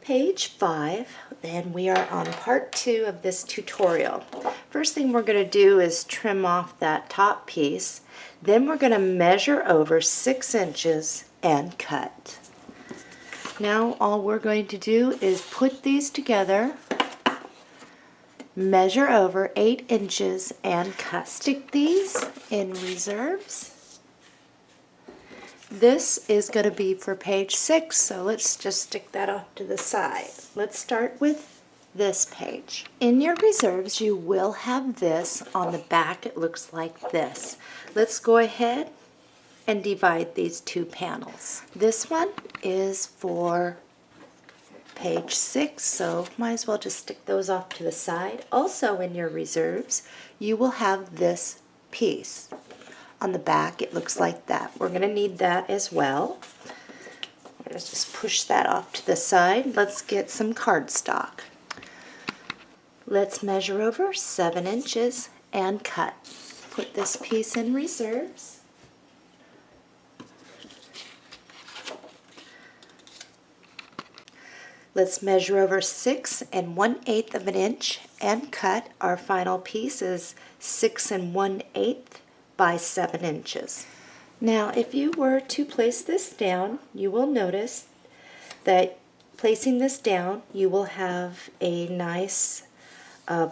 Page 5, and we are on part 2 of this tutorial. First thing we're going to do is trim off that top piece. Then we're going to measure over 6 inches and cut. Now all we're going to do is put these together, measure over 8 inches and cut. Stick these in reserves. This is going to be for page 6, so let's just stick that off to the side. Let's start with this page. In your reserves, you will have this on the back. It looks like this. Let's go ahead and divide these two panels. This one is for page 6, so might as well just stick those off to the side. Also in your reserves, you will have this piece. On the back, it looks like that. We're going to need that as well. Let's just push that off to the side. Let's get some cardstock. Let's measure over 7 inches and cut. Put this piece in reserves. Let's measure over 6 1/8 of an inch and cut. Our final piece is 6 1/8 by 7 inches. Now if you were to place this down, you will notice that placing this down you will have a nice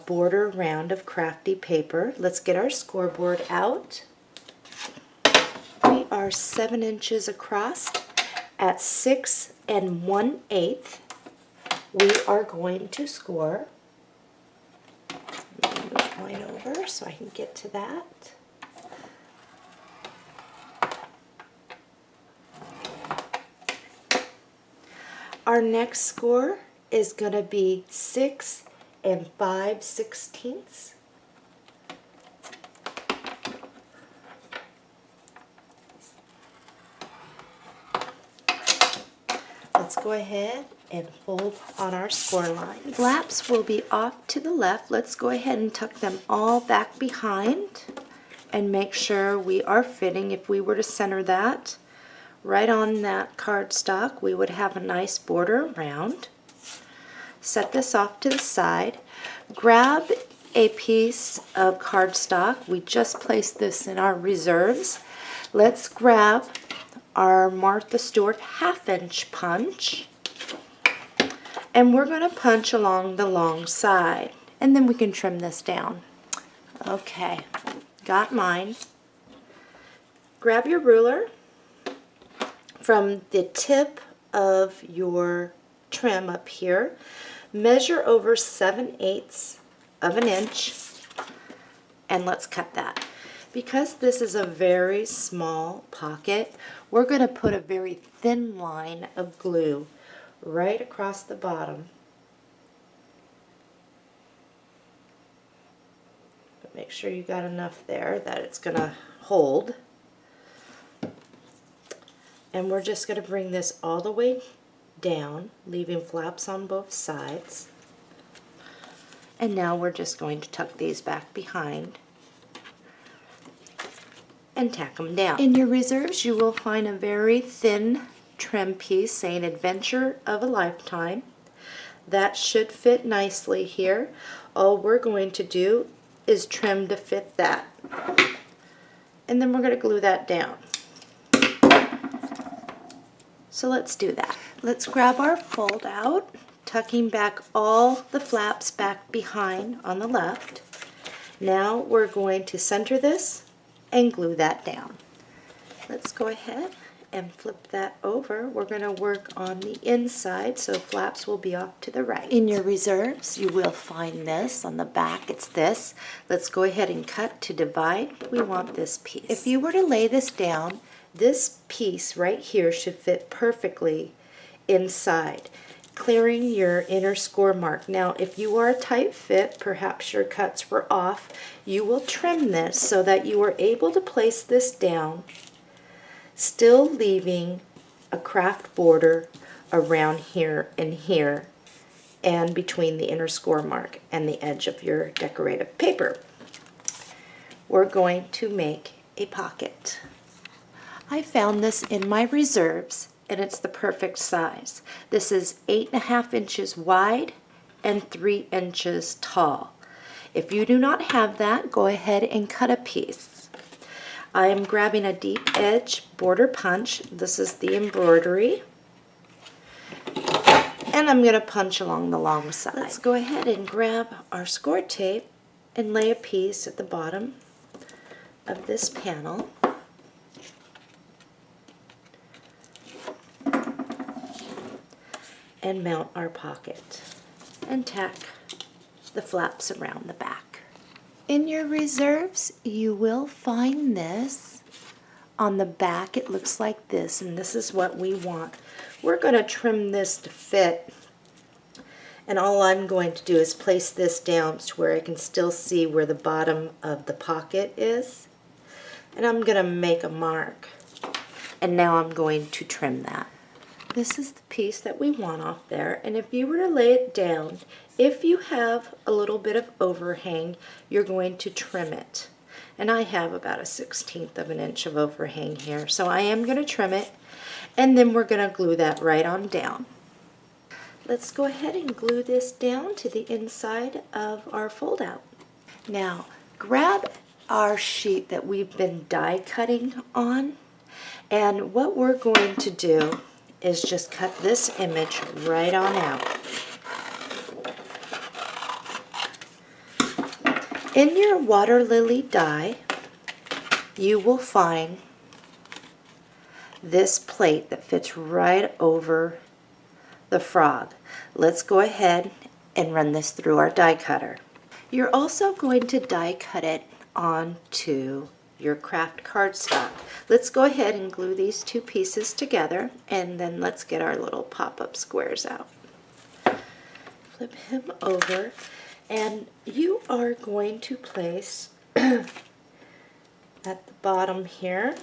border round of crafty paper. Let's get our scoreboard out. We are 7 inches across. At 6 1/8 we are going to score. Move mine over so I can get to that. Our next score is going to be 6 5/16. Let's go ahead and fold on our score line. Flaps will be off to the left. Let's go ahead and tuck them all back behind and make sure we are fitting. If we were to center that right on that cardstock, we would have a nice border around. Set this off to the side. Grab a piece of cardstock. We just placed this in our reserves. Let's grab our Martha Stewart 1/2 inch punch, and we're going to punch along the long side, and then we can trim this down. Okay, got mine. Grab your ruler. From the tip of your trim up here, measure over 7/8 of an inch, and let's cut that. Because this is a very small pocket, we're going to put a very thin line of glue right across the bottom. But make sure you got enough there that it's going to hold. And we're just going to bring this all the way down, leaving flaps on both sides. And now we're just going to tuck these back behind and tack them down. In your reserves, you will find a very thin trim piece saying Adventure of a Lifetime. That should fit nicely here. All we're going to do is trim to fit that. And then we're going to glue that down. So let's do that. Let's grab our fold out, tucking back all the flaps back behind on the left. Now we're going to center this and glue that down. Let's go ahead and flip that over. We're going to work on the inside, so flaps will be off to the right. In your reserves, you will find this on the back. It's this. Let's go ahead and cut to divide. We want this piece. If you were to lay this down, this piece right here should fit perfectly inside, clearing your inner score mark. Now, if you are a tight fit, perhaps your cuts were off, you will trim this so that you are able to place this down, still leaving a craft border around here and between the inner score mark and the edge of your decorative paper. We're going to make a pocket. I found this in my reserves. and it's the perfect size. This is 8.5 inches wide and 3 inches tall. If you do not have that, go ahead and cut a piece. I am grabbing a deep edge border punch. This is the embroidery. And I'm going to punch along the long side. Let's go ahead and grab our score tape and lay a piece at the bottom of this panel. And mount our pocket and tack the flaps around the back. In your reserves, you will find this. On the back, it looks like this, and this is what we want. We're going to trim this to fit, and all I'm going to do is place this down to where I can still see where the bottom of the pocket is. And I'm going to make a mark, and now I'm going to trim that. This is the piece that we want off there, and if you were to lay it down, if you have a little bit of overhang, you're going to trim it. And I have about a 1/16 of an inch of overhang here, so I am going to trim it, and then we're going to glue that right on down. Let's go ahead and glue this down to the inside of our fold out. Now, grab our sheet that we've been die cutting on, and what we're going to do is just cut this image right on out. In your water lily die, you will find this plate that fits right over the frog. Let's go ahead and run this through our die cutter. You're also going to die cut it onto your craft cardstock. Let's go ahead and glue these two pieces together, and then let's get our little pop-up squares out. Flip him over, and you are going to place at the bottom here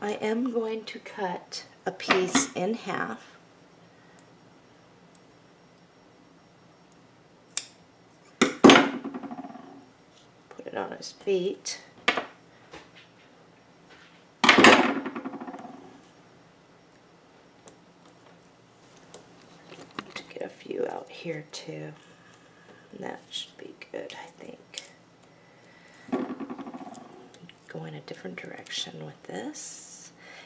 I am going to cut a piece in half. Put it on his feet. To get a few out here too. And that should be good, I think. Go in a different direction with this.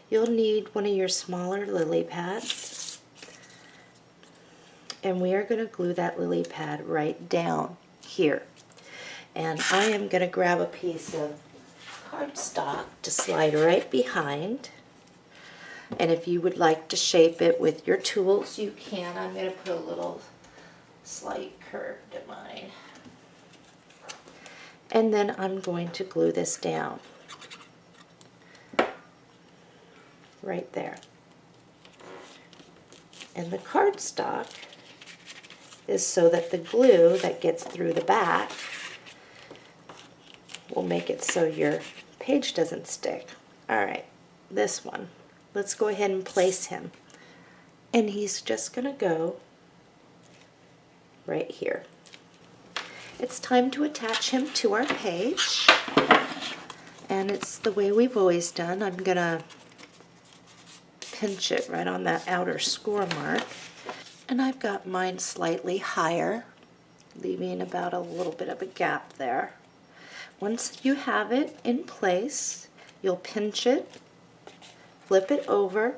You'll need one of your smaller lily pads. And we are going to glue that lily pad right down here. And I am going to grab a piece of cardstock to slide right behind. And if you would like to shape it with your tools, you can. I'm going to put a little slight curve to mine. And then I'm going to glue this down. Right there. And the cardstock is so that the glue that gets through the back will make it so your page doesn't stick. Alright, this one. Let's go ahead and place him. And he's just going to go right here. It's time to attach him to our page. And it's the way we've always done. I'm going to pinch it right on that outer score mark. And I've got mine slightly higher, leaving about a little bit of a gap there. Once you have it in place, you'll pinch it, flip it over,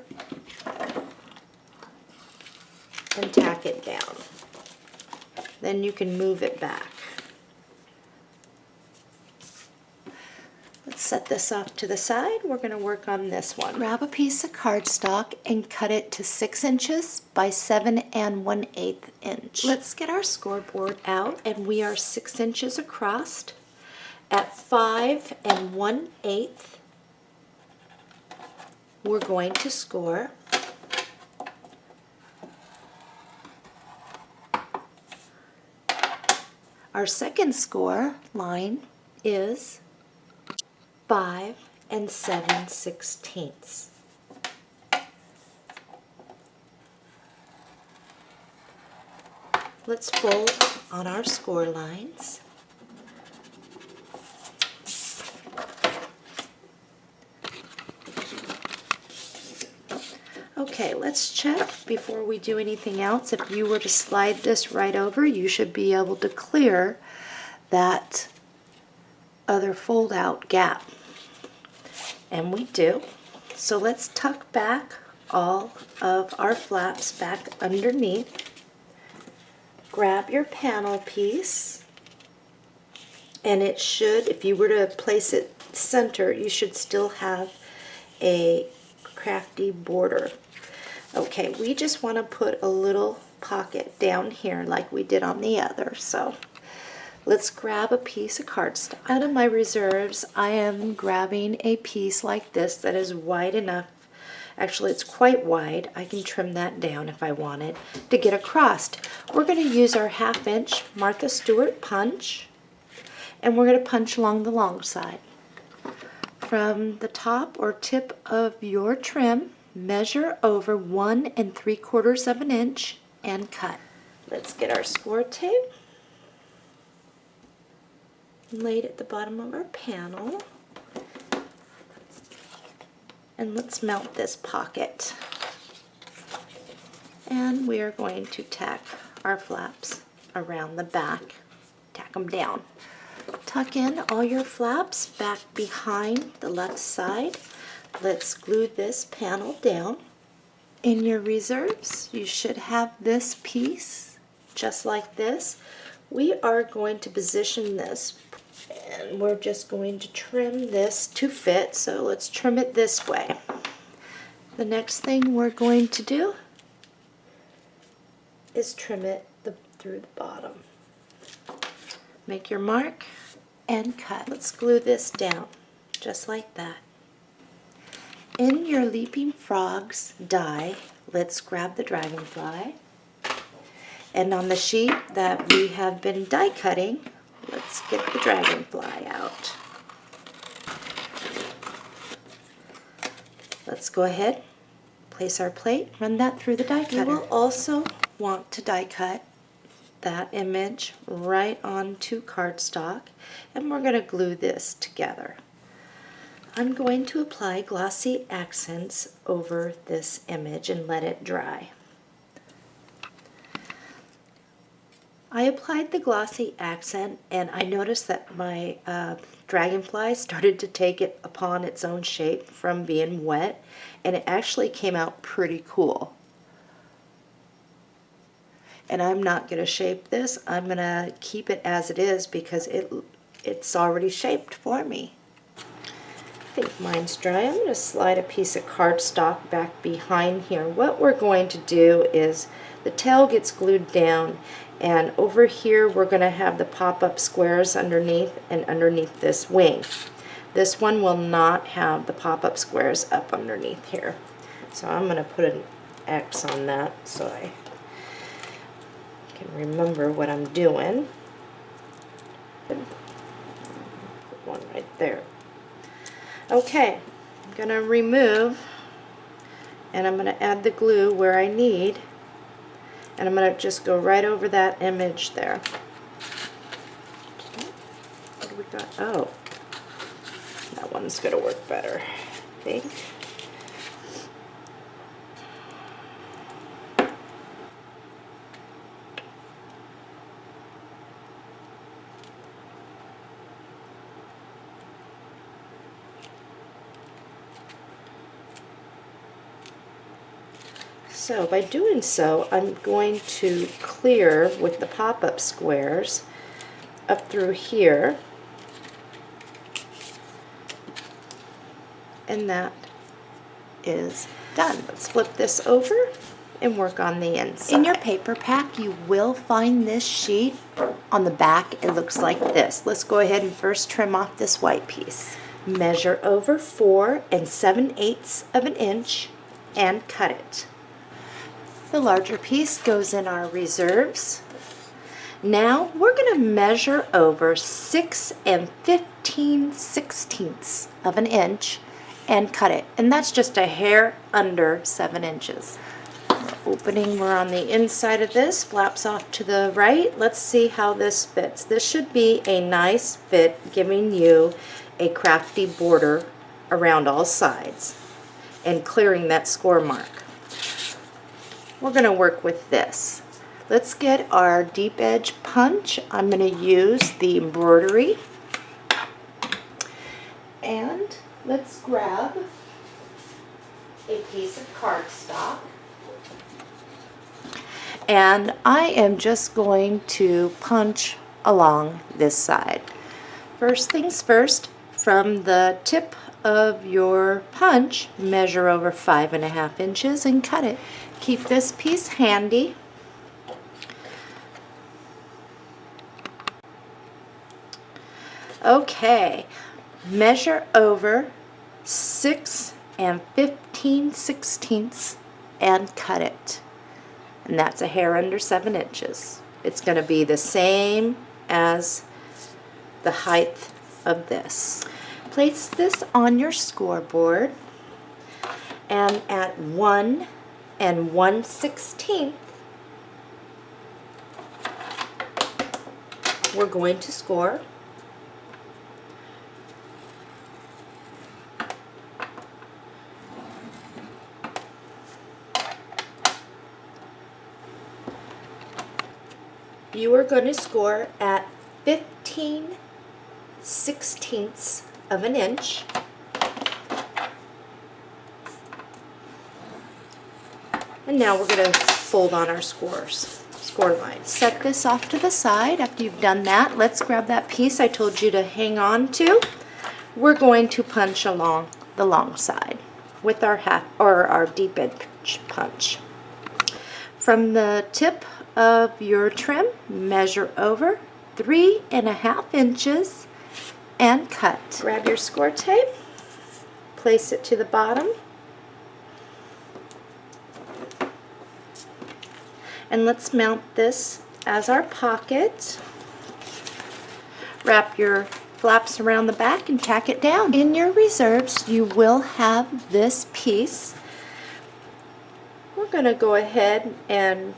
and tack it down. Then you can move it back. Let's set this off to the side. We're going to work on this one. Grab a piece of cardstock and cut it to 6 inches by 7 1/8 inch. Let's get our scoreboard out, and we are 6 inches across at 5 1/8. We're going to score. Our second score line is 5 7/16. Let's fold on our score lines. Okay, let's check before we do anything else. If you were to slide this right over, you should be able to clear that other fold out gap. And we do. So let's tuck back all of our flaps back underneath. Grab your panel piece, and it should, if you were to place it center, you should still have a crafty border. Okay, we just want to put a little pocket down here like we did on the other. So let's grab a piece of cardstock. Out of my reserves, I am grabbing a piece like this that is wide enough. Actually, it's quite wide. I can trim that down if I wanted to get across. We're going to use our 1/2 inch Martha Stewart punch, and we're going to punch along the long side. From the top or tip of your trim, measure over 1 3/4 inch and cut. Let's get our score tape laid at the bottom of our panel. And let's mount this pocket. And we are going to tack our flaps around the back. Tack them down. Tuck in all your flaps back behind the left side. Let's glue this panel down. In your reserves, you should have this piece just like this. We are going to position this, and we're just going to trim this to fit, so let's trim it this way. The next thing we're going to do is trim it through the bottom. Make your mark and cut. Let's glue this down just like that. In your Leaping Frogs die, let's grab the dragonfly, and on the sheet that we have been die cutting, let's get the dragonfly out. Let's go ahead, place our plate, run that through the die cutter. You will also want to die cut that image right onto cardstock, and we're going to glue this together. I'm going to apply glossy accents over this image and let it dry. I applied the glossy accent, and I noticed that my dragonfly started to take it upon its own shape from being wet, and it actually came out pretty cool. And I'm not going to shape this. I'm going to keep it as it is because it's already shaped for me. I think mine's dry. I'm going to slide a piece of cardstock back behind here. What we're going to do is the tail gets glued down, and over here we're going to have the pop-up squares underneath and underneath this wing. This one will not have the pop-up squares up underneath here. So I'm going to put an X on that so I can remember what I'm doing. Put one right there. Okay, I'm going to remove, and I'm going to add the glue where I need, and I'm going to just go right over that image there. What do we got? Oh, that one's going to work better, I think. So by doing so, I'm going to clear with the pop-up squares up through here, and that is done. Let's flip this over and work on the inside. In your paper pack, you will find this sheet. On the back, it looks like this. Let's go ahead and first trim off this white piece. Measure over 4 7/8 inch and cut it. The larger piece goes in our reserves. Now we're going to measure over 6 15/16 inch and cut it. And that's just a hair under 7 inches. Opening, we're on the inside of this, flaps off to the right. Let's see how this fits. This should be a nice fit, giving you a crafty border around all sides and clearing that score mark. we're going to work with this. Let's get our deep edge punch. I'm going to use the embroidery. And let's grab a piece of cardstock. And I am just going to punch along this side. First things first, from the tip of your punch, measure over 5.5 inches and cut it. Keep this piece handy. Okay, measure over 6 15/16 and cut it. And that's a hair under 7 inches. It's going to be the same as the height of this. Place this on your scoreboard, and at 1 1/16 we're going to score. You are going to score at 15/16 of an inch. And now we're going to fold on our score line. Set this off to the side. After you've done that, let's grab that piece I told you to hang on to. We're going to punch along the long side with our deep edge punch. From the tip of your trim, measure over 3.5 inches and cut. Grab your score tape, place it to the bottom, and let's mount this as our pocket. Wrap your flaps around the back and tack it down. In your reserves, you will have this piece. We're going to go ahead and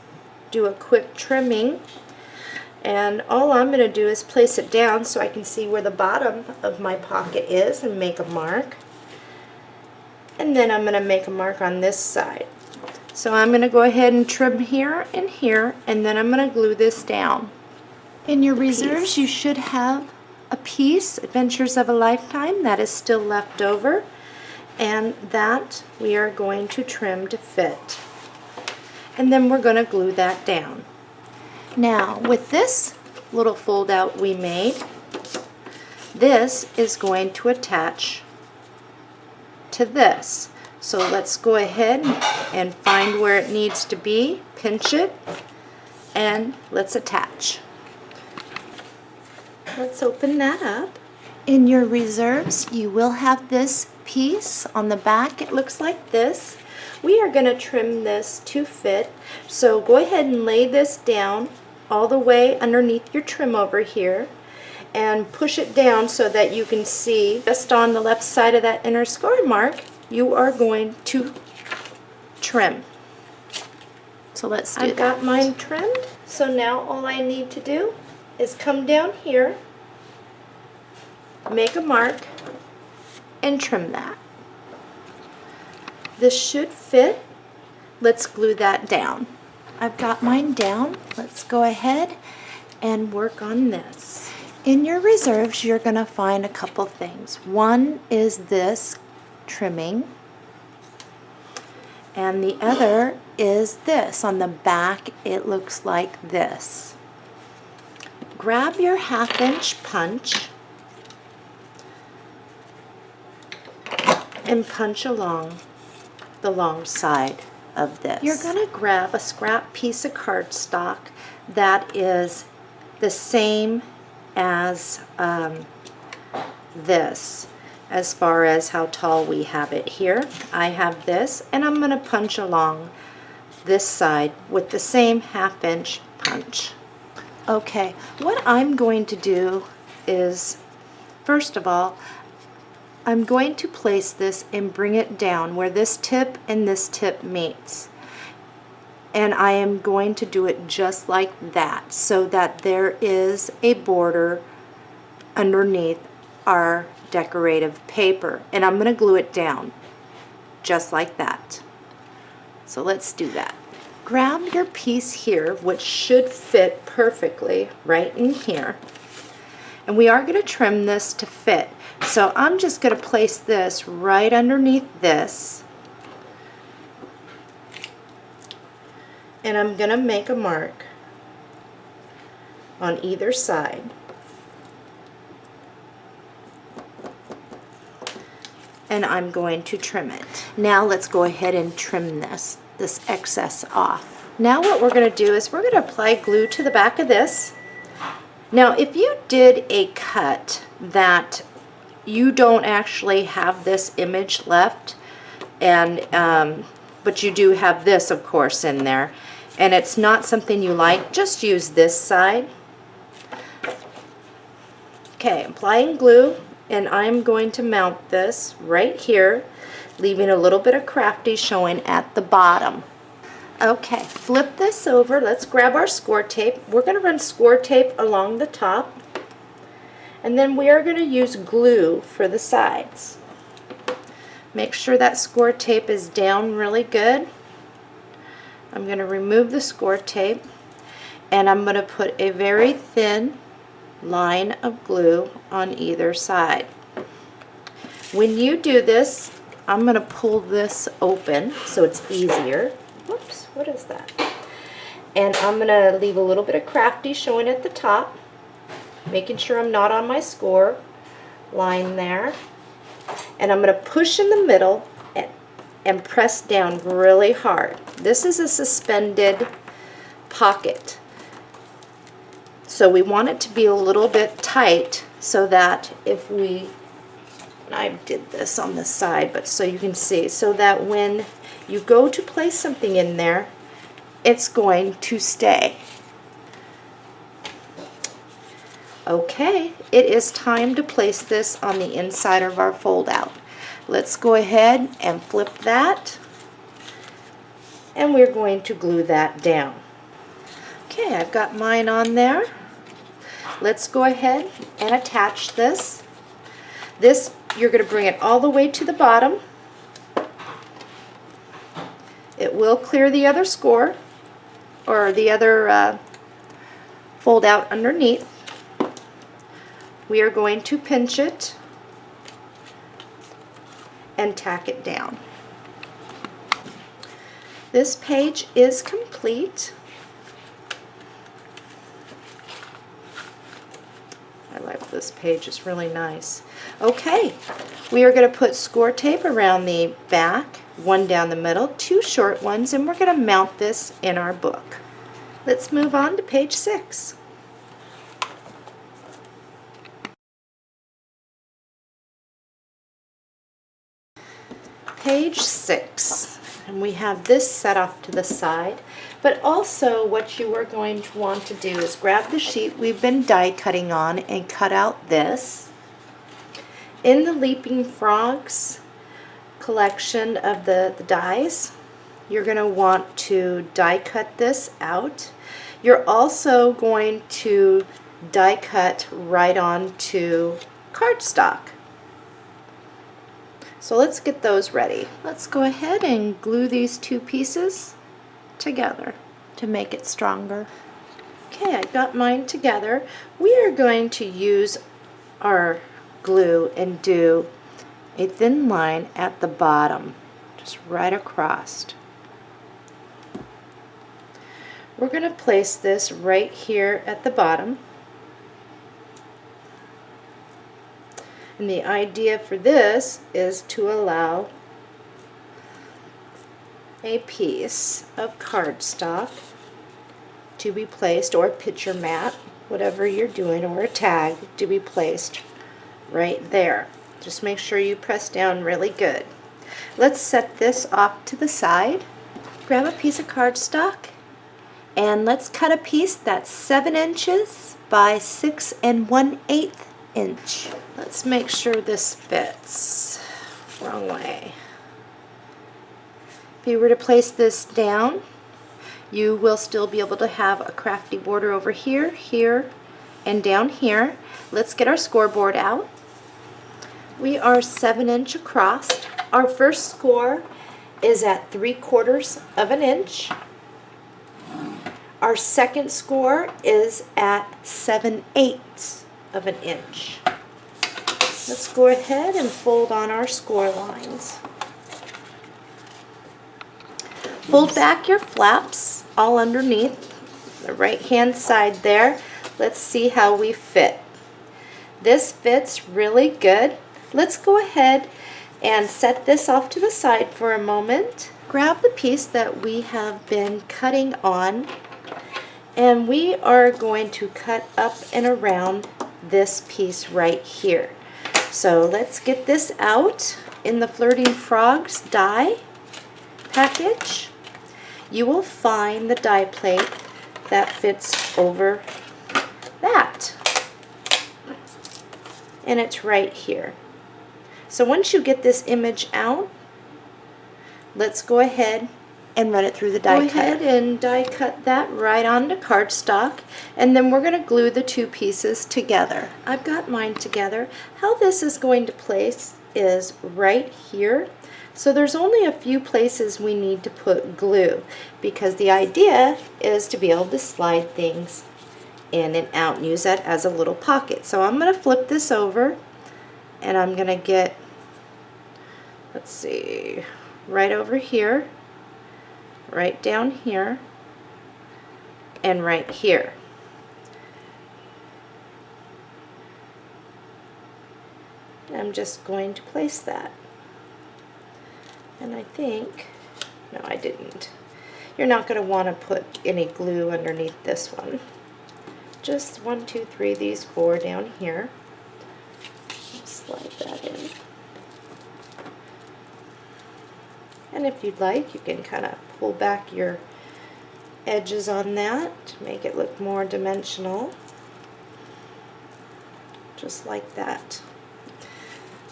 do a quick trimming, and all I'm going to do is place it down so I can see where the bottom of my pocket is and make a mark. And then I'm going to make a mark on this side. So I'm going to go ahead and trim here, and then I'm going to glue this down. In your reserves, you should have a piece, Adventures of a Lifetime, that is still left over, and that we are going to trim to fit. And then we're going to glue that down. Now, with this little fold out we made, this is going to attach to this. So let's go ahead and find where it needs to be, pinch it, and let's attach. Let's open that up. In your reserves, you will have this piece on the back. It looks like this. We are going to trim this to fit, so go ahead and lay this down all the way underneath your trim over here and push it down so that you can see just on the left side of that inner score mark. You are going to trim. So let's do that. I've got mine trimmed, so now all I need to do is come down here, make a mark, and trim that. This should fit. Let's glue that down. I've got mine down. Let's go ahead and work on this. In your reserves, you're going to find a couple things. One is this trimming, and the other is this. On the back, it looks like this. Grab your 1/2 inch punch and punch along the long side of this. You're going to grab a scrap piece of cardstock that is the same as this, as far as how tall we have it here. I have this, and I'm going to punch along this side with the same 1/2 inch punch. Okay, what I'm going to do is, first of all, I'm going to place this and bring it down where this tip and this tip meets. And I am going to do it just like that, so that there is a border underneath our decorative paper. And I'm going to glue it down just like that. So let's do that. grab your piece here, which should fit perfectly right in here. And we are going to trim this to fit. So I'm just going to place this right underneath this. And I'm going to make a mark on either side. And I'm going to trim it. Now let's go ahead and trim this excess off. Now what we're going to do is we're going to apply glue to the back of this. Now if you did a cut that you don't actually have this image left, and but you do have this of course in there, and it's not something you like, just use this side. Okay, applying glue, and I'm going to mount this right here, leaving a little bit of crafty showing at the bottom. Okay, flip this over. Let's grab our score tape. We're going to run score tape along the top, and then we are going to use glue for the sides. Make sure that score tape is down really good. I'm going to remove the score tape, and I'm going to put a very thin line of glue on either side. When you do this, I'm going to pull this open so it's easier. Whoops, what is that? And I'm going to leave a little bit of crafty showing at the top, making sure I'm not on my score line there. And I'm going to push in the middle and press down really hard. This is a suspended pocket, so we want it to be a little bit tight so that if we, I did this on the side but so you can see, so that when you go to place something in there, it's going to stay. Okay, it is time to place this on the inside of our fold out. Let's go ahead and flip that, and we're going to glue that down. Okay, I've got mine on there. Let's go ahead and attach this. This, you're going to bring it all the way to the bottom. It will clear the other score, or the other fold out underneath. We are going to pinch it and tack it down. This page is complete. I like this page, it's really nice. Okay, we are going to put score tape around the back, one down the middle, two short ones, and we're going to mount this in our book. Let's move on to page 6. Page 6, and we have this set off to the side, but also what you are going to want to do is grab the sheet we've been die cutting on and cut out this. In the Leaping Frogs collection of the dies, you're going to want to die cut this out. You're also going to die cut right onto cardstock. So let's get those ready. Let's go ahead and glue these two pieces together to make it stronger. Okay, I got mine together. We are going to use our glue and do a thin line at the bottom, just right across. We're going to place this right here at the bottom. And the idea for this is to allow a piece of cardstock to be placed, or a picture mat, whatever you're doing, or a tag to be placed right there. Just make sure you press down really good. Let's set this off to the side. Grab a piece of cardstock and let's cut a piece that's 7 inches by 6 1/8 inch. Let's make sure this fits. Wrong way. If you were to place this down, you will still be able to have a crafty border over here, here, and down here. Let's get our scoreboard out. We are 7 inch across. Our first score is at 3/4 of an inch. Our second score is at 7/8 of an inch. Let's go ahead and fold on our score lines. Fold back your flaps all underneath the right hand side there. Let's see how we fit. This fits really good. Let's go ahead and set this off to the side for a moment. Grab the piece that we have been cutting on, and we are going to cut up and around this piece right here. So let's get this out. In the Flirting Frogs die package, you will find the die plate that fits over that. And it's right here. So once you get this image out, let's go ahead and run it through the die cutter. Go ahead and die cut that right onto cardstock, and then we're going to glue the two pieces together. I've got mine together. How this is going to place is right here. So there's only a few places we need to put glue, because the idea is to be able to slide things in and out and use that as a little pocket. So I'm going to flip this over, and I'm going to get, let's see, right over here, right down here, and right here. I'm just going to place that. And I think, no, I didn't. You're not going to want to put any glue underneath this one. Just 1, 2, 3, these 4 down here. Slide that in. And if you'd like, you can kind of pull back your edges on that to make it look more dimensional. Just like that.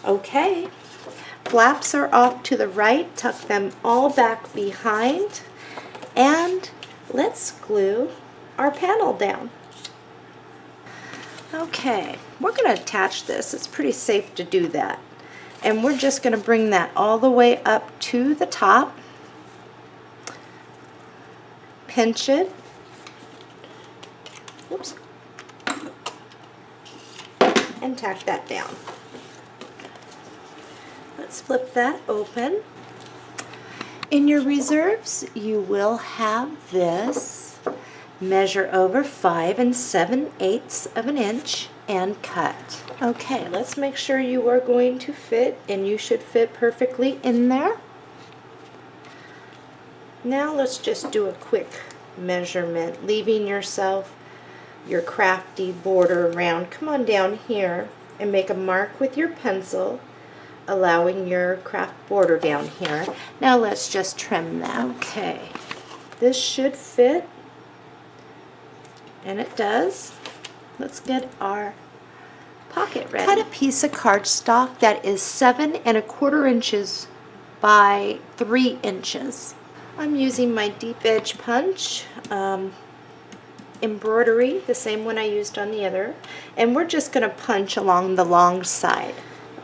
Okay. Flaps are off to the right, tuck them all back behind, and let's glue our panel down. Okay, we're going to attach this. It's pretty safe to do that. And we're just going to bring that all the way up to the top, pinch it, whoops, and tack that down. Let's flip that open. In your reserves, you will have this measure over 5 7/8 of an inch and cut. Okay, let's make sure you are going to fit, and you should fit perfectly in there. Now let's just do a quick measurement, leaving yourself your crafty border around. Come on down here and make a mark with your pencil, allowing your craft border down here. Now let's just trim that. Okay, this should fit, and it does. Let's get our pocket ready. Cut a piece of cardstock that is 7 1/4 inches by 3 inches. I'm using my deep edge punch embroidery, the same one I used on the other, and we're just going to punch along the long side.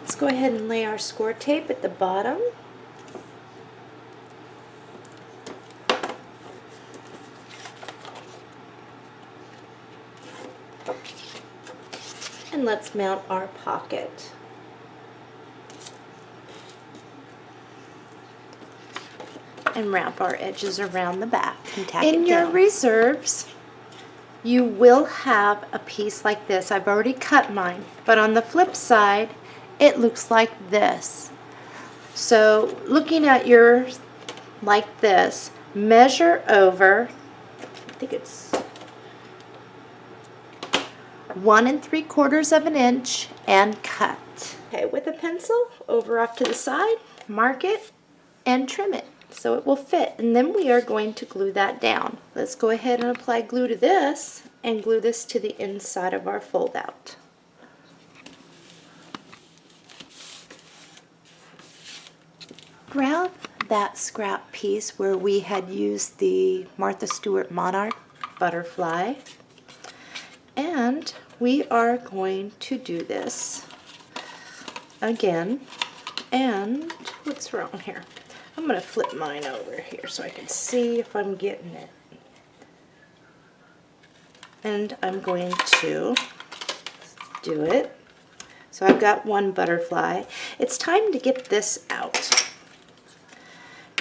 Let's go ahead and lay our score tape at the bottom. And let's mount our pocket. And wrap our edges around the back and tack it down. In your reserves, you will have a piece like this. I've already cut mine, but on the flip side, it looks like this. So looking at yours like this, measure over, I think it's 1 3/4 of an inch, and cut. Okay, with a pencil over off to the side, mark it and trim it so it will fit, and then we are going to glue that down. Let's go ahead and apply glue to this and glue this to the inside of our fold out. Grab that scrap piece where we had used the Martha Stewart Monarch butterfly, and we are going to do this again. And what's wrong here? I'm going to flip mine over here so I can see if I'm getting it. And I'm going to do it. So I've got one butterfly. It's time to get this out.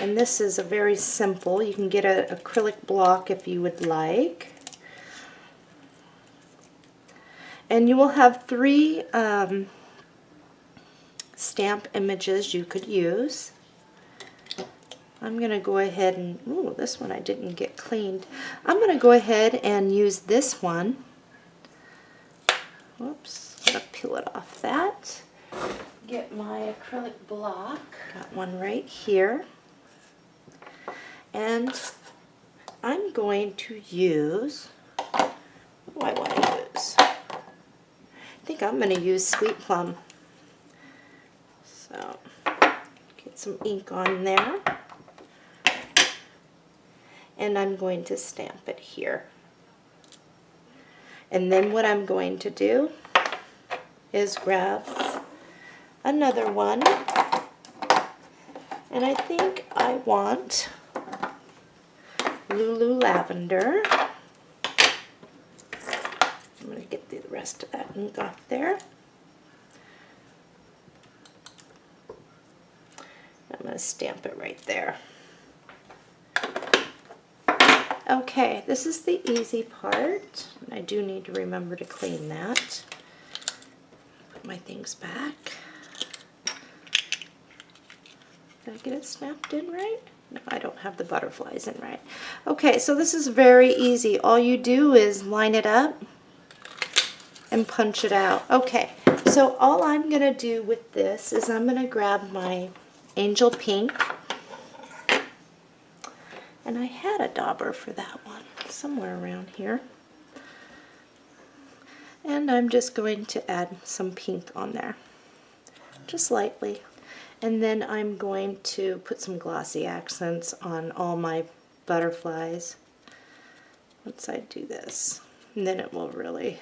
And this is a very simple, you can get an acrylic block if you would like. And you will have 3 stamp images you could use. I'm going to go ahead and, ooh, this one I didn't get cleaned. I'm going to go ahead and use this one. Whoops, I'm going to peel it off that. Get my acrylic block. Got one right here. And I'm going to use, what do I want to use? I think I'm going to use Sweet Plum. So, get some ink on there. And I'm going to stamp it here. And then what I'm going to do is grab another one. And I think I want Lulu Lavender. I'm going to get the rest of that ink off there. I'm going to stamp it right there. Okay, this is the easy part. I do need to remember to clean that. Put my things back. Did I get it snapped in right? No, I don't have the butterflies in right. Okay, so this is very easy. All you do is line it up and punch it out. Okay, so all I'm going to do with this is I'm going to grab my Angel Pink. And I had a dauber for that one, somewhere around here. And I'm just going to add some pink on there, just lightly. And then I'm going to put some glossy accents on all my butterflies once I do this. And then it will really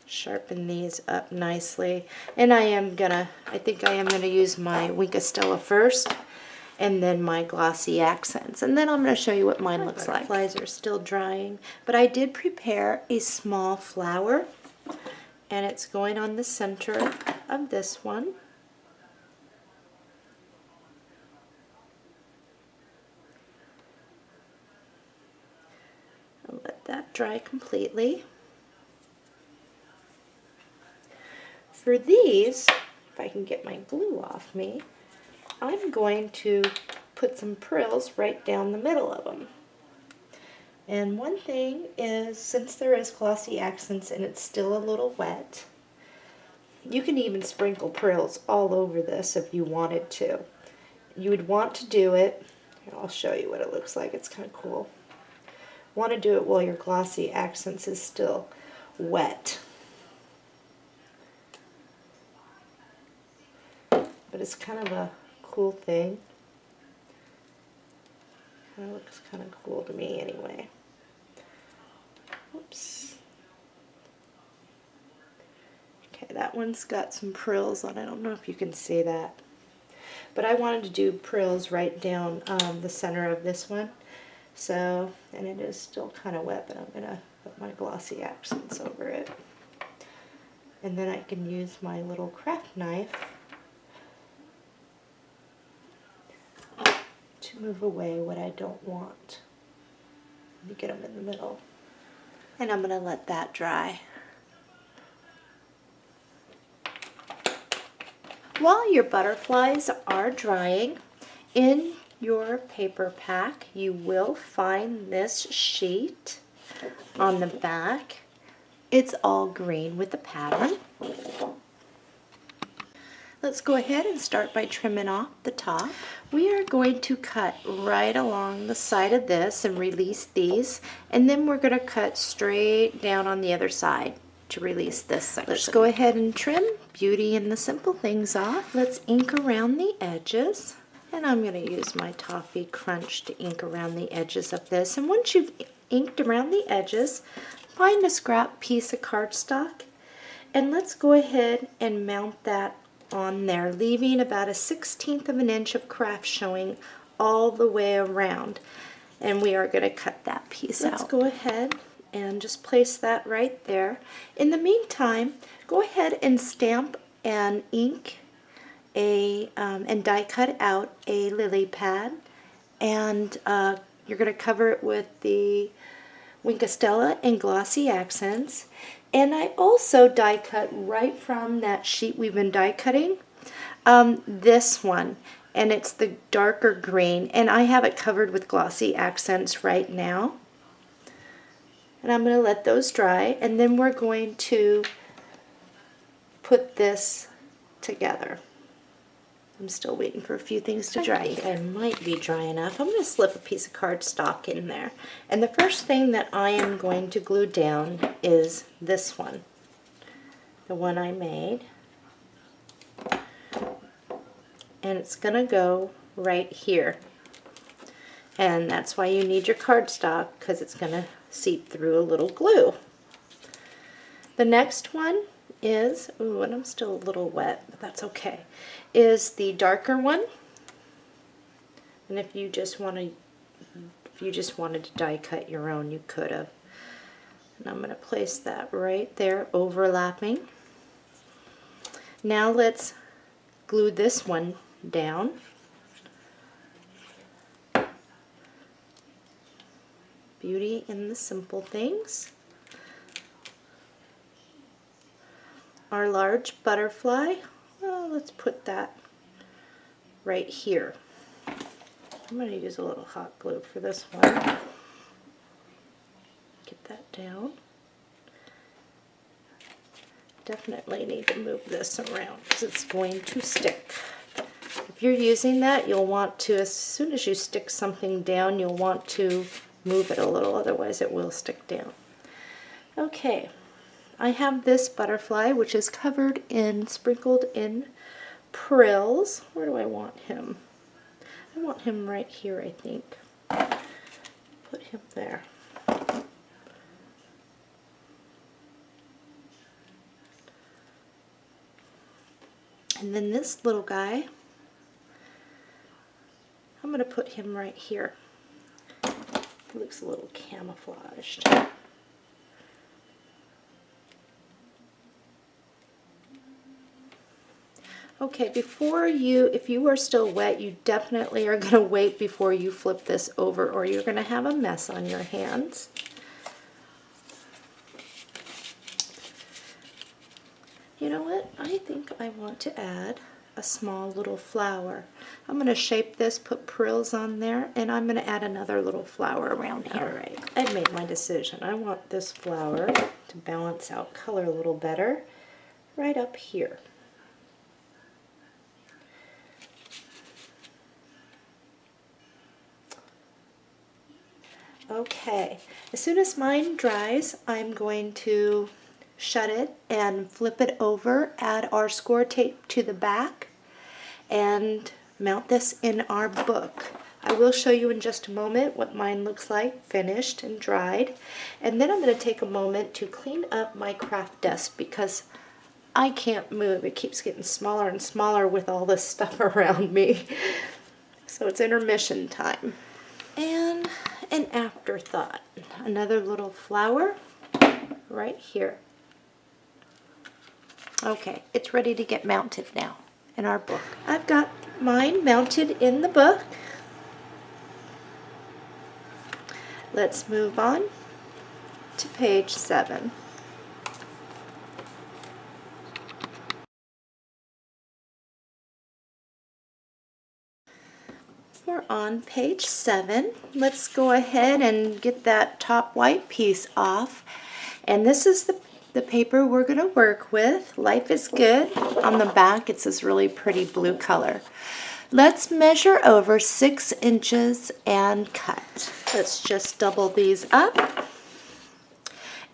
sharpen these up nicely. And I think I am gonna use my Wink of Stella first, and then my glossy accents. And then I'm going to show you what mine looks like. Butterflies are still drying, but I did prepare a small flower, and it's going on the center of this one. I'll let that dry completely. For these, if I can get my glue off me, I'm going to put some prills right down the middle of them. And one thing is, since there is glossy accents and it's still a little wet, you can even sprinkle prills all over this if you wanted to. You would want to do it, I'll show you what it looks like, it's kind of cool. Want to do it while your glossy accents is still wet. But it's kind of a cool thing. Kind of looks kind of cool to me anyway. Oops. Okay, that one's got some prills on it. I don't know if you can see that. But I wanted to do prills right down the center of this one. So, and it is still kind of wet, but I'm going to put my glossy accents over it. And then I can use my little craft knife to move away what I don't want. Let me get them in the middle. And I'm going to let that dry. While your butterflies are drying, in your paper pack you will find this sheet on the back. It's all green with the pattern. Let's go ahead and start by trimming off the top. We are going to cut right along the side of this and release these, and then we're going to cut straight down on the other side to release this section. Let's go ahead and trim Beauty and the Simple Things off. Let's ink around the edges, and I'm going to use my Toffee Crunch to ink around the edges of this. And once you've inked around the edges, find a scrap piece of cardstock, and let's go ahead and mount that on there, leaving about a 1/16 of an inch of craft showing all the way around. And we are going to cut that piece out. Let's go ahead and just place that right there. In the meantime, go ahead and stamp and ink and die cut out a lily pad, and you're going to cover it with the Winkostella and Glossy Accents. And I also die cut right from that sheet we've been die cutting, this one, and it's the darker green, and I have it covered with Glossy Accents right now. And I'm going to let those dry, and then we're going to put this together. I'm still waiting for a few things to dry. I think I might be dry enough. I'm going to slip a piece of cardstock in there. And the first thing that I am going to glue down is this one, the one I made. And it's going to go right here. And that's why you need your cardstock, because it's going to seep through a little glue. The next one is, ooh, and I'm still a little wet, but that's okay, is the darker one. And if you just wanted to die cut your own, you could have. And I'm going to place that right there, overlapping. Now let's glue this one down. Beauty in the simple things. Our large butterfly, well, let's put that right here. I'm going to use a little hot glue for this one. Get that down. Definitely need to move this around because it's going to stick. If you're using that, you'll want to, as soon as you stick something down, you'll want to move it a little, otherwise it will stick down. Okay, I have this butterfly which is covered in, sprinkled in frills. Where do I want him? I want him right here, I think. Put him there. And then this little guy, I'm going to put him right here. He looks a little camouflaged. Okay, if you are still wet, you definitely are going to wait before you flip this over, or you're going to have a mess on your hands. You know what? I think I want to add a small little flower. I'm going to shape this, put frills on there, and I'm going to add another little flower around here. All right, I've made my decision. I want this flower to balance out color a little better right up here. Okay, as soon as mine dries, I'm going to shut it and flip it over, add our score tape to the back, and mount this in our book. I will show you in just a moment what mine looks like, finished and dried. And then I'm going to take a moment to clean up my craft desk because I can't move. It keeps getting smaller and smaller with all this stuff around me. So it's intermission time. And an afterthought, another little flower right here. Okay, it's ready to get mounted now in our book. I've got mine mounted in the book. Let's move on to page 7. We're on page 7. Let's go ahead and get that top white piece off. And this is the paper we're going to work with. Life is Good. On the back, it's this really pretty blue color. Let's measure over 6 inches and cut. Let's just double these up.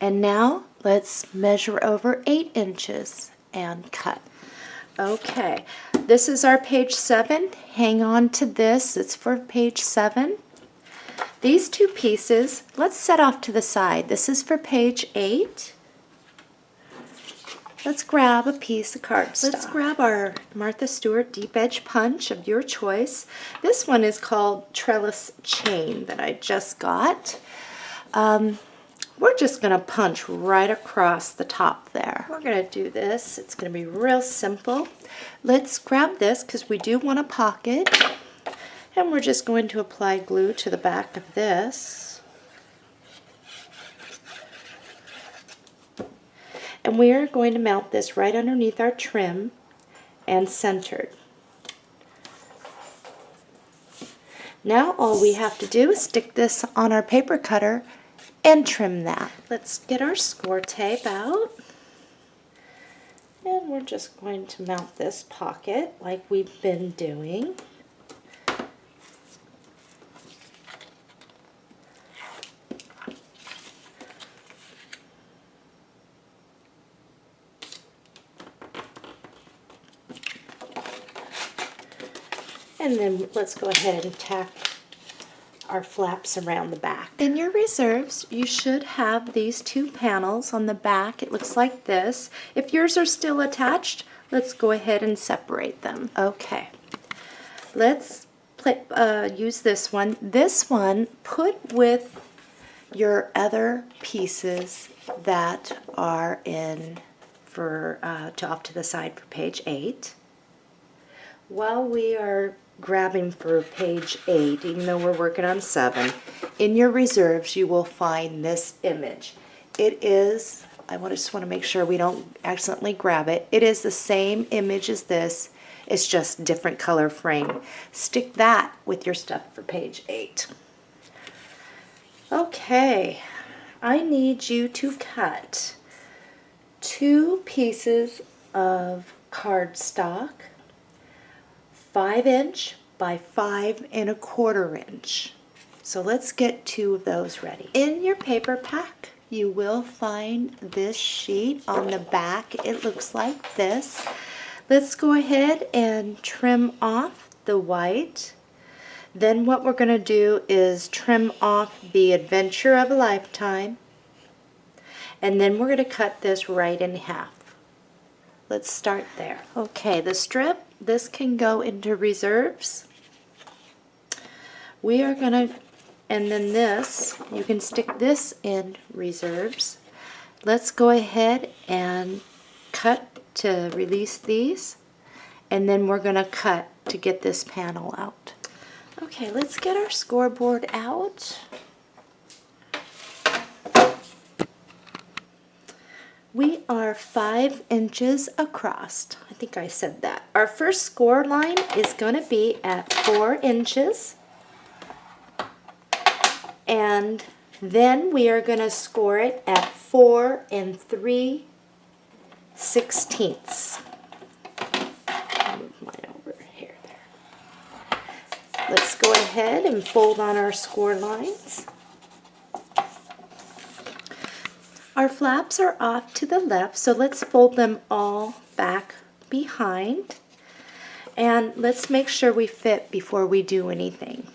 And now let's measure over 8 inches and cut. Okay, this is our page 7. Hang on to this. It's for page 7. These two pieces, let's set off to the side. This is for page 8. Let's grab a piece of cardstock. Let's grab our Martha Stewart Deep Edge Punch of your choice. This one is called Trellis Chain that I just got. We're we're just going to punch right across the top there. We're going to do this. It's going to be real simple. Let's grab this because we do want a pocket. And we're just going to apply glue to the back of this. And we are going to mount this right underneath our trim and centered. Now all we have to do is stick this on our paper cutter and trim that. Let's get our score tape out. And we're just going to mount this pocket like we've been doing. And then let's go ahead and tack our flaps around the back. In your reserves, you should have these two panels on the back. It looks like this. If yours are still attached, let's go ahead and separate them. Okay, let's use this one. This one, put with your other pieces that are in for off to the side for page 8. While we are grabbing for page 8, even though we're working on 7, in your reserves you will find this image. It is, just want to make sure we don't accidentally grab it. It is the same image as this, it's just different color frame. Stick that with your stuff for page 8. Okay, I need you to cut 2 pieces of cardstock, 5" by 5 1/4" inch. So let's get 2 of those ready. In your paper pack, you will find this sheet on the back. It looks like this. Let's go ahead and trim off the white. Then what we're going to do is trim off the Adventure of a Lifetime. And then we're going to cut this right in half. Let's start there. Okay, the strip, this can go into reserves. We are going to, and then this, you can stick this in reserves. Let's go ahead and cut to release these, and then we're going to cut to get this panel out. Okay, let's get our scoreboard out. We are 5 inches across. I think I said that. Our first score line is going to be at 4 inches. And then we are going to score it at 4 3/16. Move mine over here. Let's go ahead and fold on our score lines. Our flaps are off to the left, so let's fold them all back behind. And let's make sure we fit before we do anything.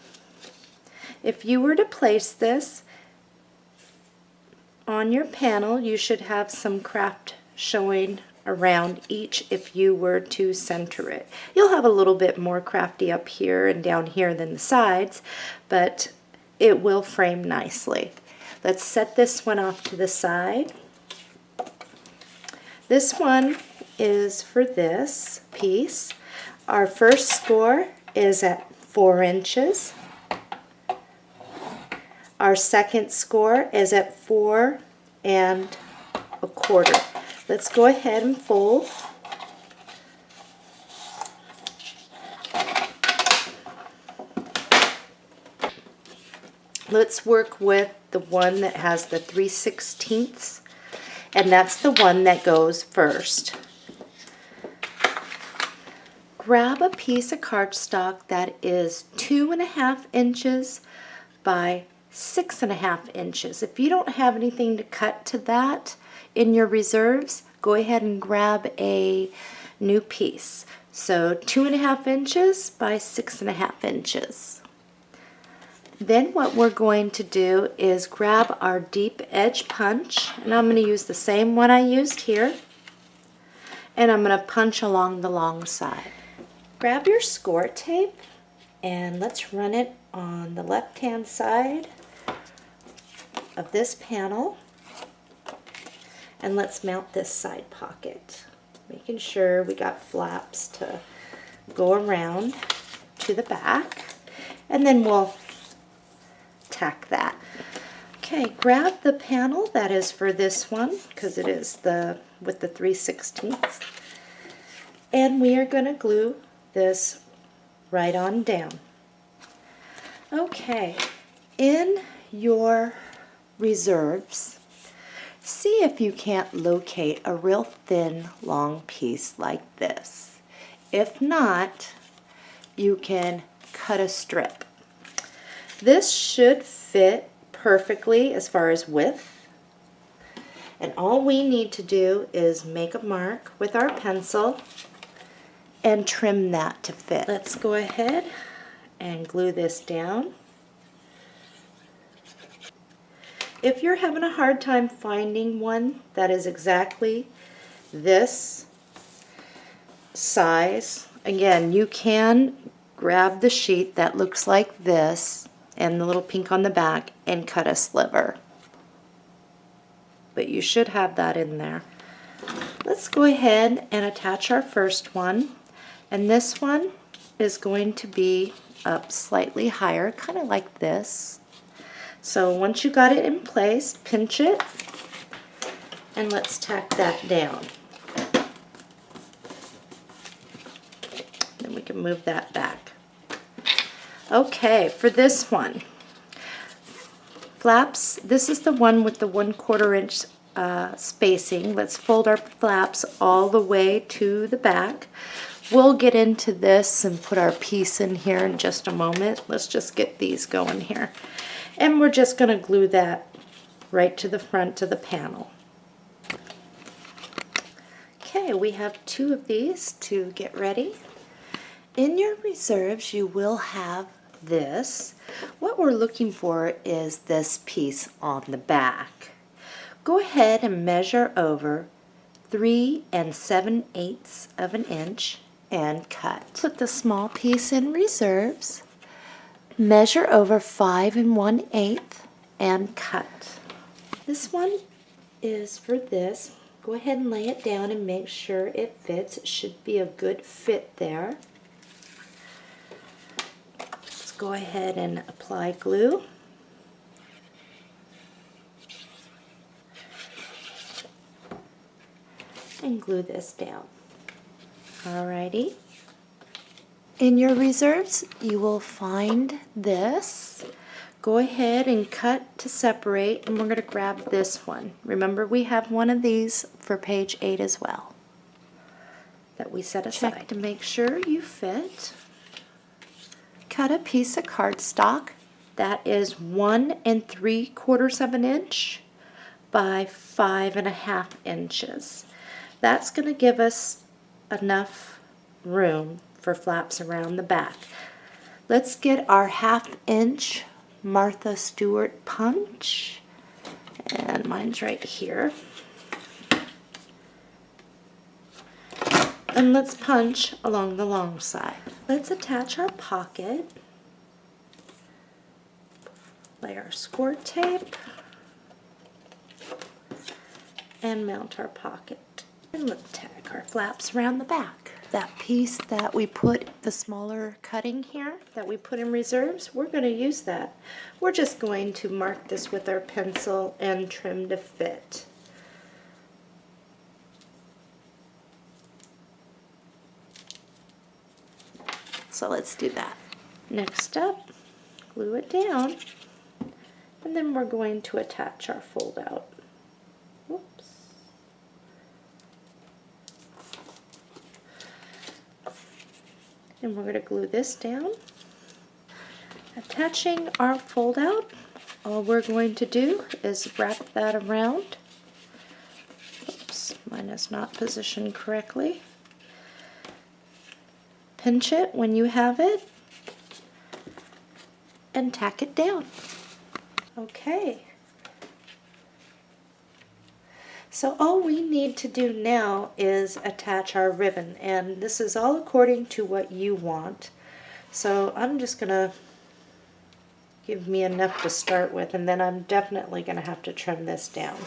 If you were to place this on your panel, you should have some craft showing around each if you were to center it. You'll have a little bit more crafty up here and down here than the sides, but it will frame nicely. Let's set this one off to the side. This one is for this piece. Our first score is at 4 inches. Our second score is at 4 1/4. Let's go ahead and fold. Let's work with the one that has the 3/16, and that's the one that goes first. Grab a piece of cardstock that is 2 1/2 inches by 6 1/2 inches. If you don't have anything to cut to that in your reserves, go ahead and grab a new piece. So 2 1/2 inches by 6 1/2 inches. Then what we're going to do is grab our deep edge punch, and I'm going to use the same one I used here, and I'm going to punch along the long side. Grab your score tape and let's run it on the left hand side of this panel. And let's mount this side pocket, making sure we got flaps to go around to the back, and then we'll tack that. Okay, grab the panel that is for this one, because it is the with the 3/16, and we are going to glue this right on down. Okay, in your reserves, see if you can't locate a real thin, long piece like this. If not, you can cut a strip. This should fit perfectly as far as width, and all we need to do is make a mark with our pencil and trim that to fit. Let's go ahead and glue this down. If you're having a hard time finding one that is exactly this size, again, you can grab the sheet that looks like this and the little pink on the back and cut a sliver. But you should have that in there. Let's go ahead and attach our first one. And this one is going to be up slightly higher, kind of like this. So once you got it in place, pinch it, and let's tack that down. Then we can move that back. Okay, for this one, flaps, this is the one with the 1/4 inch spacing. Let's fold our flaps all the way to the back. We'll get into this and put our piece in here in just a moment. Let's just get these going here. And we're just going to glue that right to the front of the panel. Okay, we have 2 of these to get ready. In your reserves, you will have this. What we're looking for is this piece on the back. Go ahead and measure over 3 7/8 of an inch and cut. Put the small piece in reserves. Measure over 5 1/8 and cut. This one is for this. Go ahead and lay it down and make sure it fits. It should be a good fit there. Let's go ahead and apply glue. And glue this down. Alrighty. In your reserves, you will find this. Go ahead and cut to separate, and we're going to grab this one. Remember, we have one of these for page 8 as well that we set aside. Check to make sure you fit. Cut a piece of cardstock that is 1 3/4 of an inch by 5 1/2 inches. That's going to give us enough room for flaps around the back. Let's get our 1/2 inch Martha Stewart punch, and mine's right here. And let's punch along the long side. Let's attach our pocket. Lay our score tape and mount our pocket. And let's tack our flaps around the back. That piece that we put, the smaller cutting here, that we put in reserves, we're going to use that. We're just going to mark this with our pencil and trim to fit. So let's do that. Next up, glue it down, and then we're going to attach our fold out. Whoops. And we're going to glue this down. Attaching our fold out, all we're going to do is wrap that around. Oops, mine is not positioned correctly. Pinch it when you have it and tack it down. Okay. So all we need to do now is attach our ribbon, and this is all according to what you want. So I'm just going to give me enough to start with, and then I'm definitely going to have to trim this down.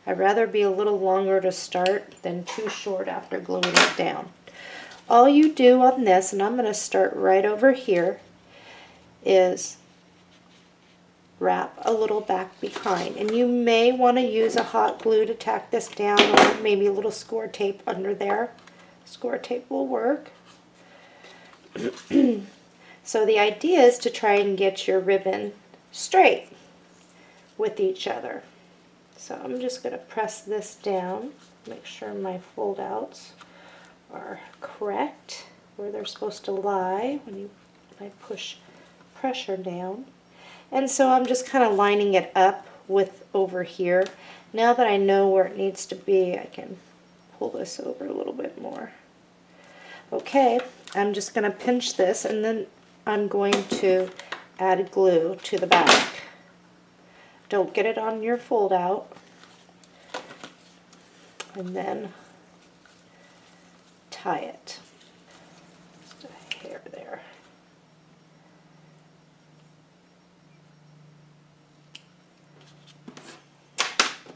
I'd rather be a little longer to start than too short after gluing it down. All you do on this, and I'm going to start right over here, is wrap a little back behind. And you may want to use a hot glue to tack this down, or maybe a little score tape under there. Score tape will work. So the idea is to try and get your ribbon straight with each other. So I'm just going to press this down, make sure my fold outs are correct where they're supposed to lie when I push pressure down. And so I'm just kind of lining it up with over here. Now that I know where it needs to be, I can pull this over a little bit more. Okay, I'm just going to pinch this, and then I'm going to add glue to the back. Don't get it on your fold out. And then tie it. Just a hair there.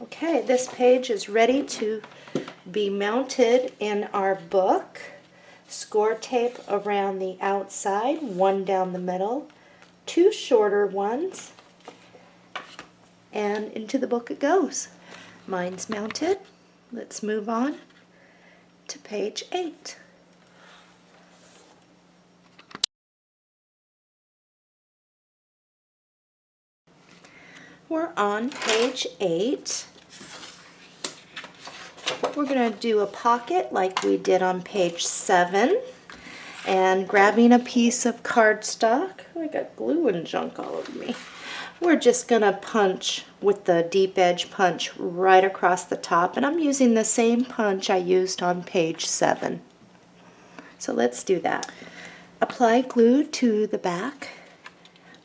Okay, this page is ready to be mounted in our book. Score tape around the outside, one down the middle, two shorter ones, and into the book it goes. Mine's mounted. Let's move on to page 8. We're on page 8. We're going to do a pocket like we did on page 7, and grabbing a piece of cardstock. I got glue and junk all over me. We're just going to punch with the deep edge punch right across the top, and I'm using the same punch I used on page 7. So let's do that. Apply glue to the back,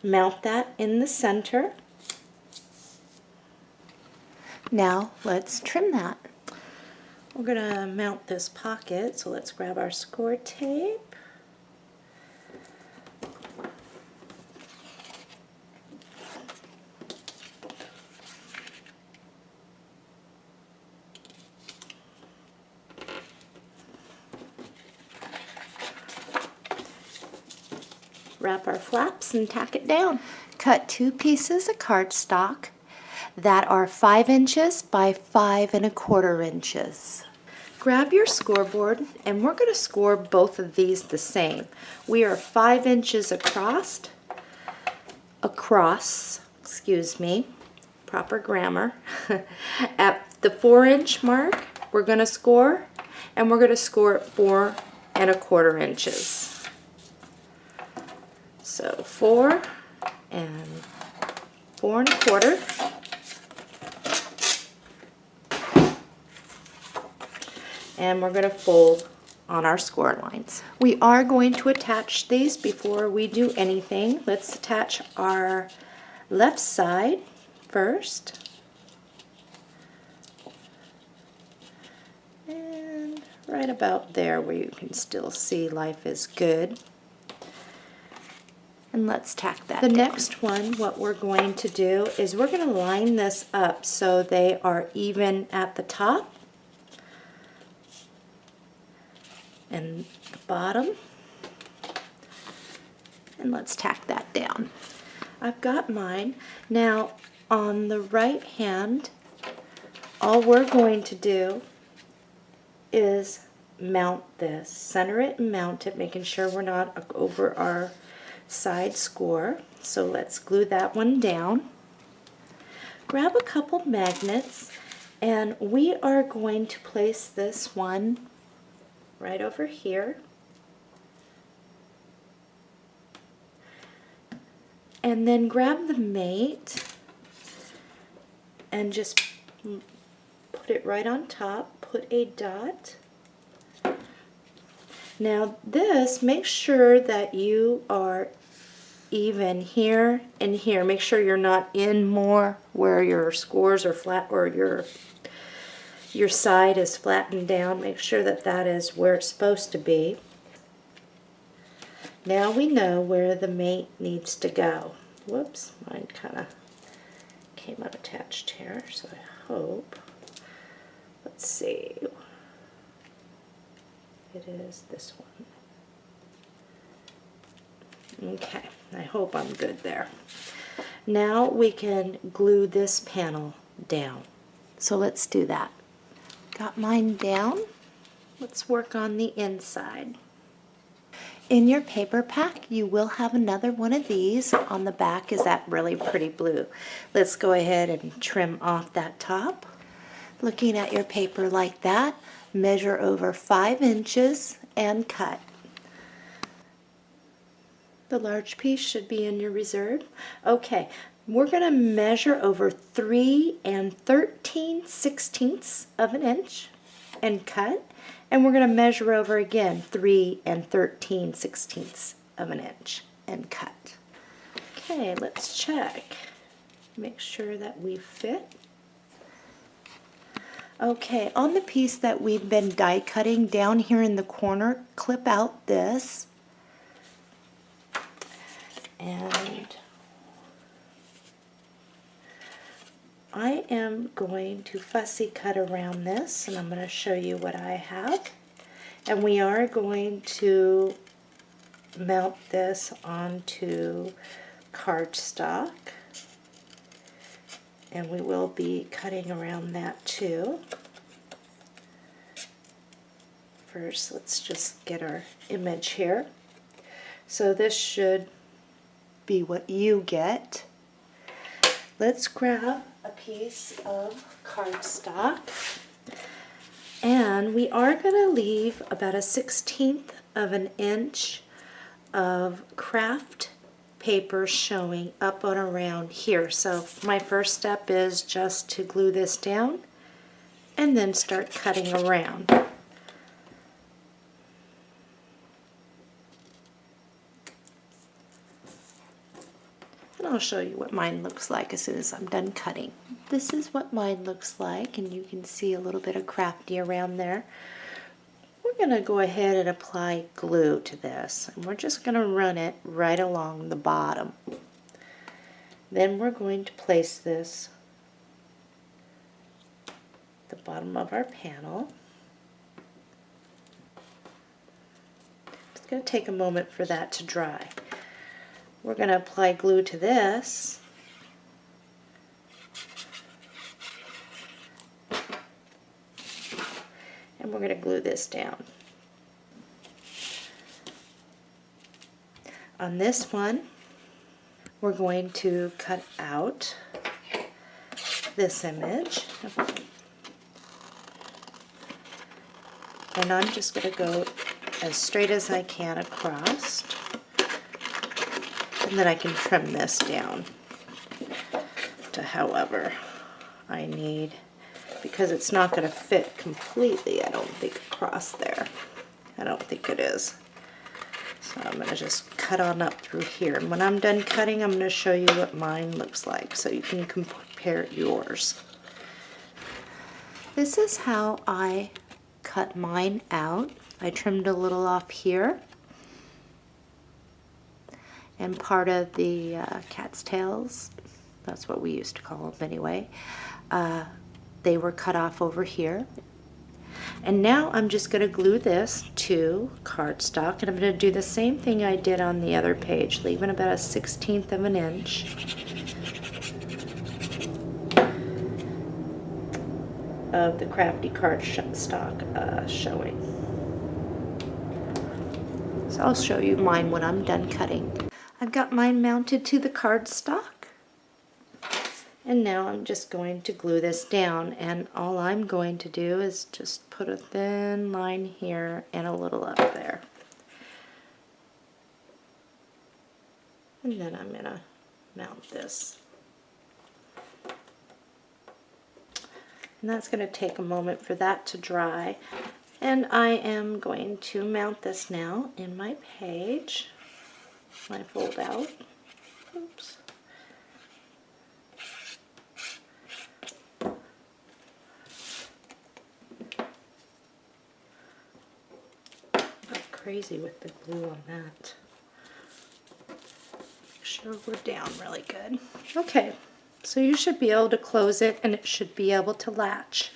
mount that in the center. Now let's trim that. We're going to mount this pocket, so let's grab our score tape. Wrap our flaps and tack it down. Cut 2 pieces of cardstock that are 5 inches by 5 1/4 inches. Grab your scoreboard, and we're going to score both of these the same. We are 5 inches across, excuse me, proper grammar. At the 4-inch mark, we're going to score, and we're going to score at 4 1/4 inches. So 4 and 4 1/4. And we're going to fold on our score lines. We are going to attach these before we do anything. Let's attach our left side first. And right about there where you can still see Life is Good. And let's tack that down. The next one, what we're going to do is we're going to line this up so they are even at the top and the bottom, and let's tack that down. I've got mine. Now on the right hand, all we're going to do is mount this, center it and mount it, making sure we're not over our side score. So let's glue that one down. Grab a couple magnets, and we are going to place this one right over here, and then grab the mate and just put it right on top, put a dot. Now this, make sure that you are even here and here. Make sure you're not in more where your scores are flat or your side is flattened down. Make sure that that is where it's supposed to be. Now we know where the mate needs to go. Whoops, mine kind of came unattached here, so I hope. let's see, it is this one. Okay, I hope I'm good there. Now we can glue this panel down. So let's do that. Got mine down. Let's work on the inside. In your paper pack, you will have another one of these. On the back is that really pretty blue. Let's go ahead and trim off that top. Looking at your paper like that, measure over 5 inches and cut. The large piece should be in your reserve. Okay, we're going to measure over 3 13/16 of an inch and cut. And we're going to measure over again 3 13/16 of an inch and cut. Okay, let's check. Make sure that we fit. Okay, on the piece that we've been die cutting down here in the corner, clip out this. And I am going to fussy cut around this, and I'm going to show you what I have. And we are going to mount this onto cardstock. And we will be cutting around that too. First, let's just get our image here. So this should be what you get. Let's grab a piece of cardstock, and we are going to leave about a 1/16 of an inch of craft paper showing up on around here. So my first step is just to glue this down and then start cutting around. And I'll show you what mine looks like as soon as I'm done cutting. This is what mine looks like, and you can see a little bit of crafty around there. We're going to go ahead and apply glue to this, and we're just going to run it right along the bottom. Then we're going to place this at the bottom of our panel. It's going to take a moment for that to dry. We're going to apply glue to this. And we're going to glue this down. On this one, we're going to cut out this image. And I'm just going to go as straight as I can across. And then I can trim this down to however I need, because it's not going to fit completely, I don't think, across there. I don't think it is. So I'm going to just cut on up through here. And when I'm done cutting, I'm going to show you what mine looks like so you can compare yours. This is how I cut mine out. I trimmed a little off here. And part of the cat's tails, that's what we used to call them anyway, they were cut off over here. And now I'm just going to glue this to cardstock, and I'm going to do the same thing I did on the other page, leaving about a 1/16 of an inch. Of the crafty cardstock showing. So I'll show you mine when I'm done cutting. I've got mine mounted to the cardstock, and now I'm just going to glue this down, and all I'm going to do is just put a thin line here and a little up there. And then I'm going to mount this. And that's going to take a moment for that to dry. And I am going to mount this now in my page. I fold out. Oops. Got crazy with the glue on that. Make sure we're down really good. Okay, so you should be able to close it, and it should be able to latch.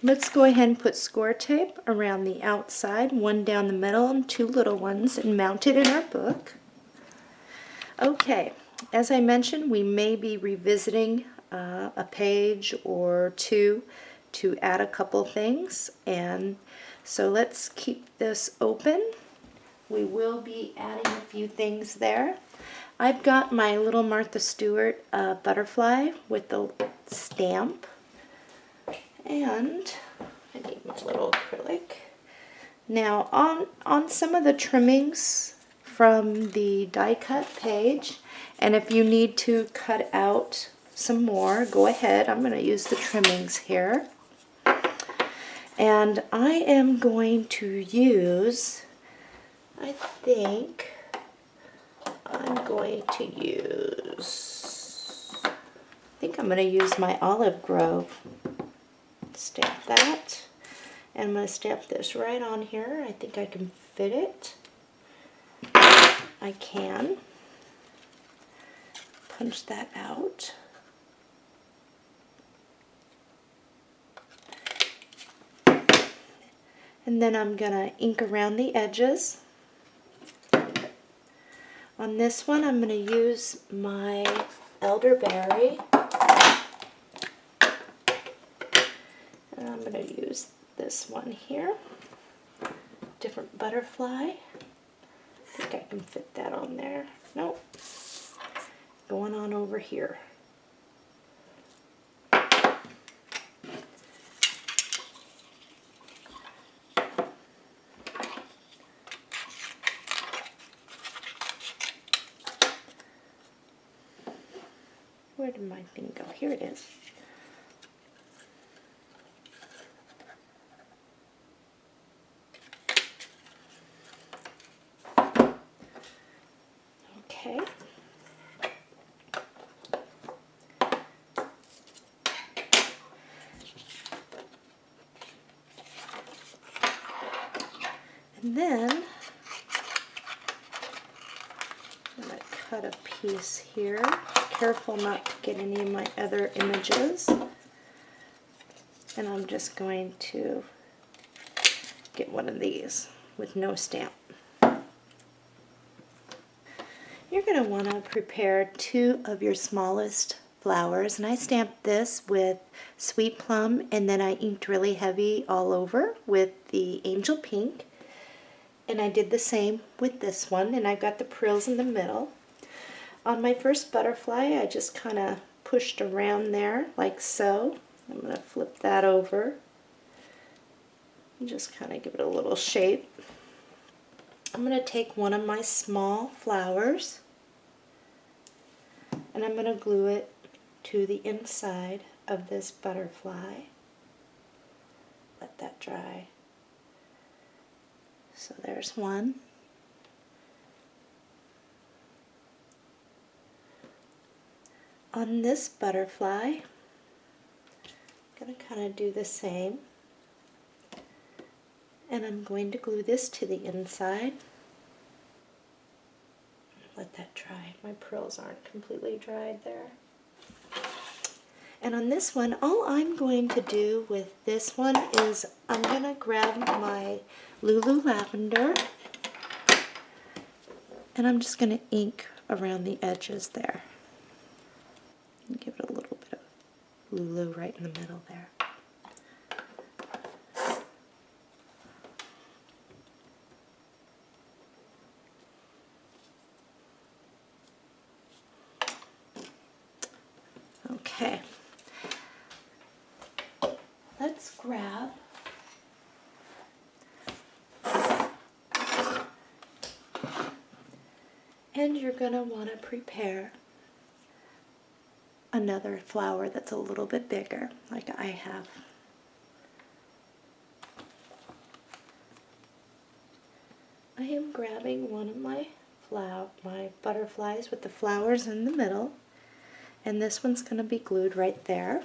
Let's go ahead and put score tape around the outside, one down the middle and two little ones, and mount it in our book. Okay, as I mentioned, we may be revisiting a page or two to add a couple things, and so let's keep this open. We will be adding a few things there. I've got my little Martha Stewart butterfly with the stamp, and I need my little acrylic. Now on some of the trimmings from the die cut page, and if you need to cut out some more, go ahead. I'm going to use the trimmings here. And I am going to use, I think I'm going to use my Olive Grove. Stamp that. And I'm going to stamp this right on here. I think I can fit it. I can. Punch that out. And then I'm going to ink around the edges. On this one, I'm going to use my elderberry. And I'm going to use this one here. Different butterfly. I think I can fit that on there. Nope. Going on over here. Where did my thing go? Here it is. Okay. And then I'm going to cut a piece here. Careful not to get any of my other images. And I'm just going to get one of these with no stamp. You're going to want to prepare 2 of your smallest flowers, and I stamped this with Sweet Plum, and then I inked really heavy all over with the Angel Pink, and I did the same with this one, and I've got the frills in the middle. On my first butterfly, I just kind of pushed around there like so. I'm going to flip that over and just kind of give it a little shape. I'm going to take one of my small flowers and I'm going to glue it to the inside of this butterfly. Let that dry. So there's one. On this butterfly, I'm going to kind of do the same. And I'm going to glue this to the inside. Let that dry. My pearls aren't completely dried there. And on this one, all I'm going to do with this one is I'm going to grab my Lulu Lavender and I'm just going to ink around the edges there. And give it a little bit of Lulu right in the middle there. Okay, let's grab and you're going to want to prepare another flower that's a little bit bigger, like I have. I am grabbing one of my butterflies with the flowers in the middle, and this one's going to be glued right there.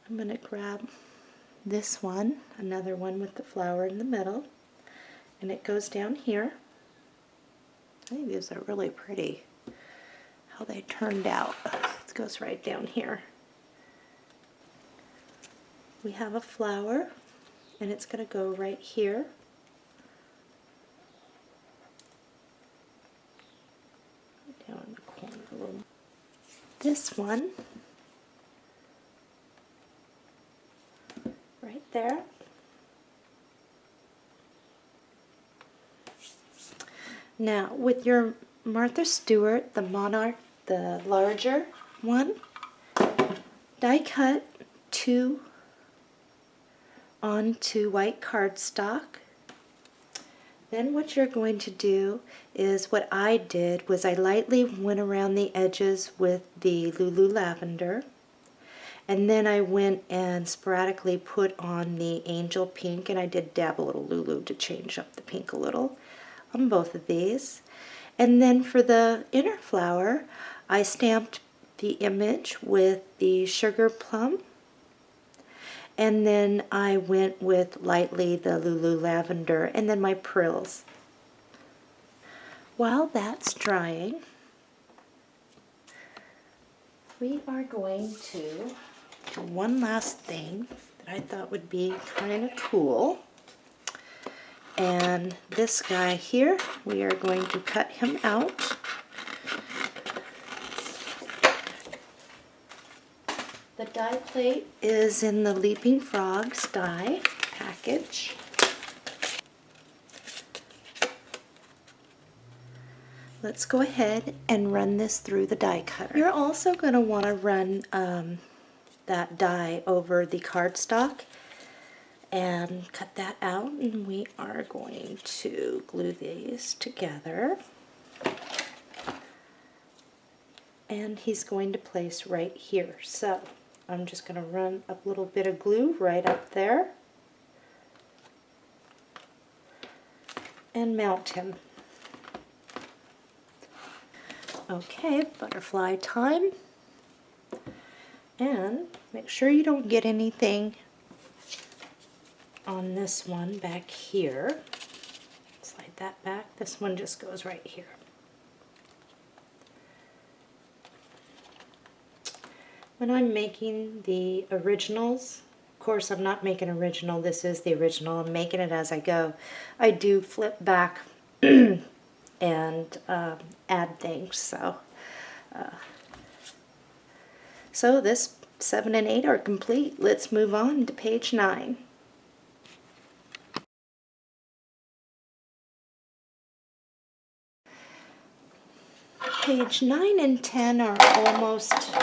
I'm going to grab this one, another one with the flower in the middle, and it goes down here. I think these are really pretty, how they turned out. It goes right down here. We have a flower, and it's going to go right here. Down in the corner a little. This one, right there. Now, with your Martha Stewart, the Monarch, the larger one, die cut 2 onto white cardstock. Then what you're going to do is, what I did was I lightly went around the edges with the Lulu Lavender, and then I went and sporadically put on the Angel Pink, and I did dab a little Lulu to change up the pink a little on both of these. And then for the inner flower, I stamped the image with the Sugar Plum, and then I went with lightly the Lulu Lavender, and then my Prills. While that's drying, we are going to do one last thing that I thought would be kind of cool. And this guy here, we are going to cut him out. The die plate is in the Leaping Frogs die package. Let's go ahead and run this through the die cutter. You're also going to want to run that die over the cardstock and cut that out, and we are going to glue these together. And he's going to place right here. So I'm just going to run a little bit of glue right up there and mount him. Okay, butterfly time. And make sure you don't get anything on this one back here. Slide that back. This one just goes right here. When I'm making the originals, of course I'm not making original, this is the original, I'm making it as I go. I do flip back and add things, so this 7 and 8 are complete. Let's move on to page 9. Page 9 and 10 are almost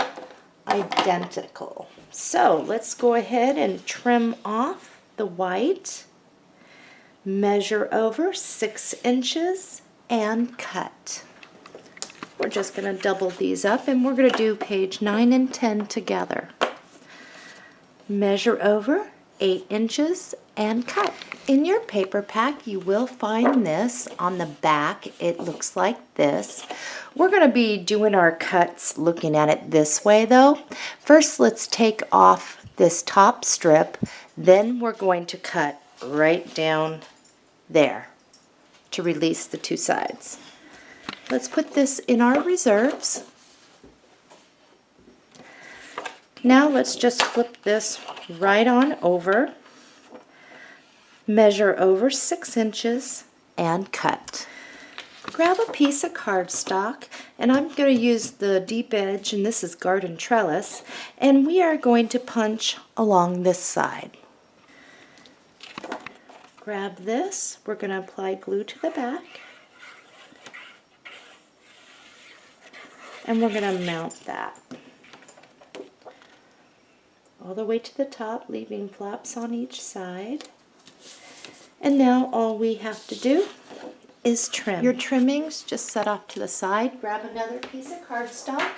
identical. So let's go ahead and trim off the white, measure over 6 inches, and cut. We're just going to double these up, and we're going to do page 9 and 10 together. Measure over 8 inches and cut. In your paper pack, you will find this on the back. It looks like this. We're going to be doing our cuts looking at it this way though. First, let's take off this top strip, then we're going to cut right down there to release the 2 sides. Let's put this in our reserves. Now let's just flip this right on over, measure over 6 inches, and cut. Grab a piece of cardstock, and I'm going to use the deep edge, and this is Garden Trellis, and we are going to punch along this side. Grab this, we're going to apply glue to the back, and we're going to mount that all the way to the top, leaving flaps on each side. And now all we have to do is trim. Your trimmings just set off to the side. Grab another piece of cardstock,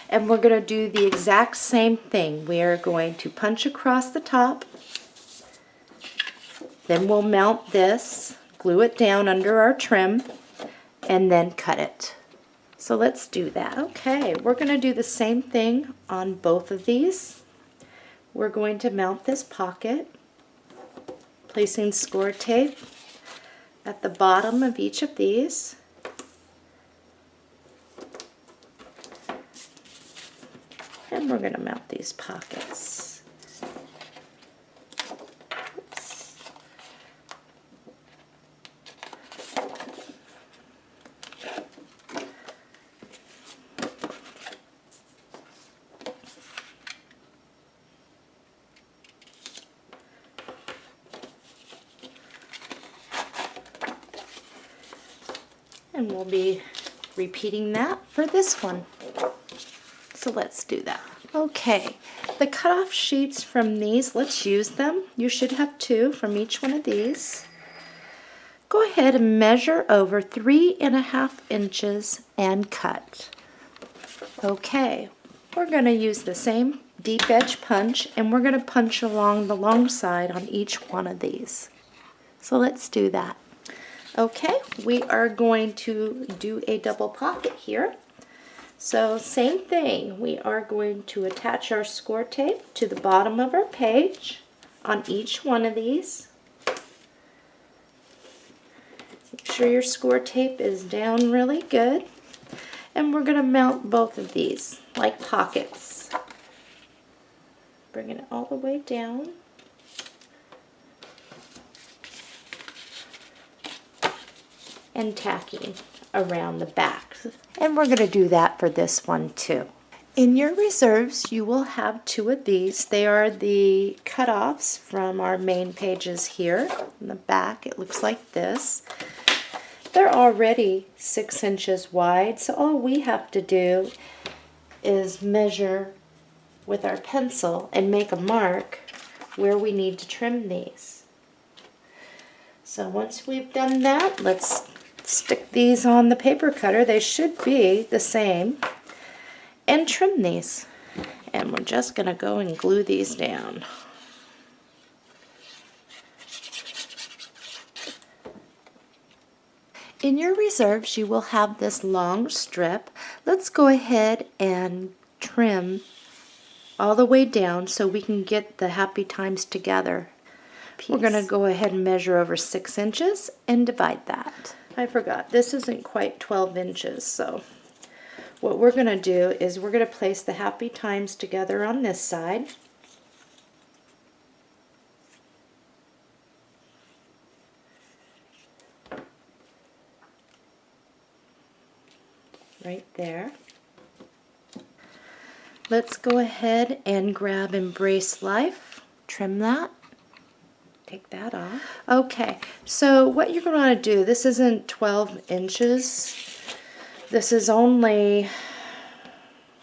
and we're going to do the exact same thing. We are going to punch across the top, then we'll mount this, glue it down under our trim, and then cut it. So let's do that. Okay, we're going to do the same thing on both of these. We're going to mount this pocket, placing score tape at the bottom of each of these. we're going to mount these pockets. Oops. And we'll be repeating that for this one. So let's do that. Okay, the cutoff sheets from these, let's use them. You should have 2 from each one of these. Go ahead and measure over 3.5 inches and cut. Okay, we're going to use the same deep edge punch, and we're going to punch along the long side on each one of these. So let's do that. Okay, we are going to do a double pocket here. So same thing, we are going to attach our score tape to the bottom of our page on each one of these. Make sure your score tape is down really good. And we're going to mount both of these like pockets. Bringing it all the way down. And tacking around the back. And we're going to do that for this one too. In your reserves, you will have 2 of these. They are the cutoffs from our main pages here. In the back, it looks like this. They're already 6 inches wide, so all we have to do is measure with our pencil and make a mark where we need to trim these. So once we've done that, let's stick these on the paper cutter. They should be the same. And trim these. And we're just going to go and glue these down. In your reserves, you will have this long strip. Let's go ahead and trim all the way down so we can get the happy times together. We're going to go ahead and measure over 6 inches and divide that. I forgot, this isn't quite 12 inches, so what we're going to do is we're going to place the happy times together on this side. Right there. Let's go ahead and grab Embrace Life, trim that. Take that off. Okay, so what you're going to do, this isn't 12 inches. This is only,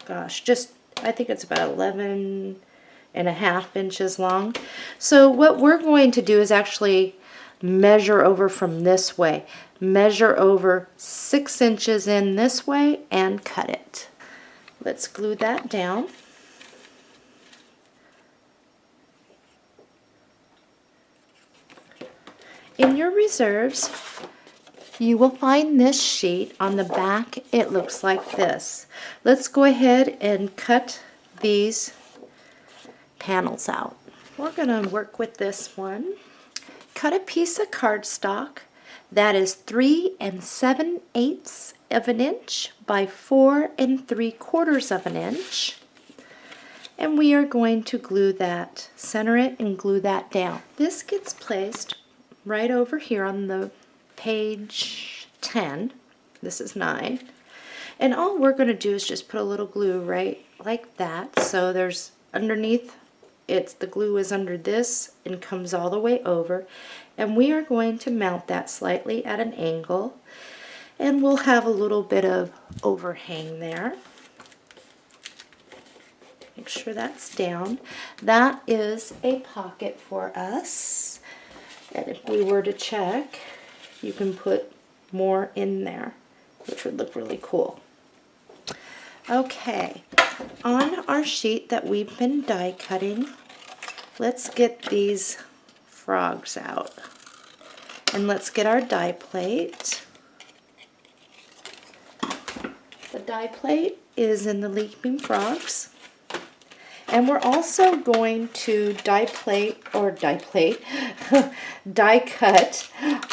gosh, just, I think it's about 11.5 inches long. So what we're going to do is actually measure over from this way. Measure over 6 inches in this way and cut it. Let's glue that down. In your reserves, you will find this sheet. On the back, it looks like this. Let's go ahead and cut these panels out. We're going to work with this one. Cut a piece of cardstock that is 3 7/8 of an inch by 4 3/4 of an inch. And we are going to glue that, center it and glue that down. This gets placed right over here on the page 10. This is 9. And all we're going to do is just put a little glue right like that. So there's underneath, the glue is under this and comes all the way over. And we are going to mount that slightly at an angle. And we'll have a little bit of overhang there. Make sure that's down. That is a pocket for us. And if we were to check, you can put more in there, which would look really cool. Okay, on our sheet that we've been die cutting, let's get these frogs out. And let's get our die plate. The die plate is in the Leaping Frogs. And we're also going to die cut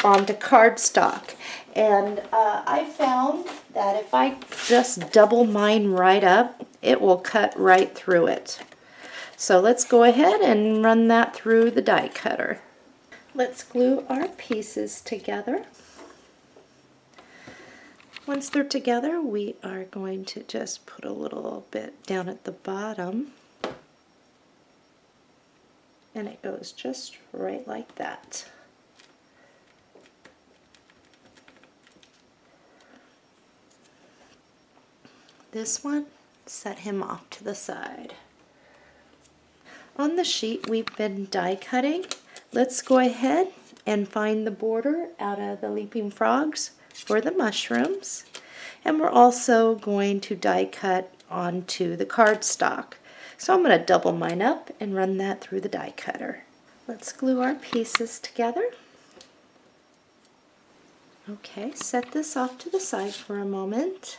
onto cardstock. And I found that if I just double mine right up, it will cut right through it. So let's go ahead and run that through the die cutter. Let's glue our pieces together. Once they're together, we are going to just put a little bit down at the bottom. And it goes just right like that. This one, set him off to the side. On the sheet we've been die cutting, let's go ahead and find the border out of the Leaping Frogs for the mushrooms. And we're also going to die cut onto the cardstock. So I'm going to double mine up and run that through the die cutter. Let's glue our pieces together. Okay, set this off to the side for a moment.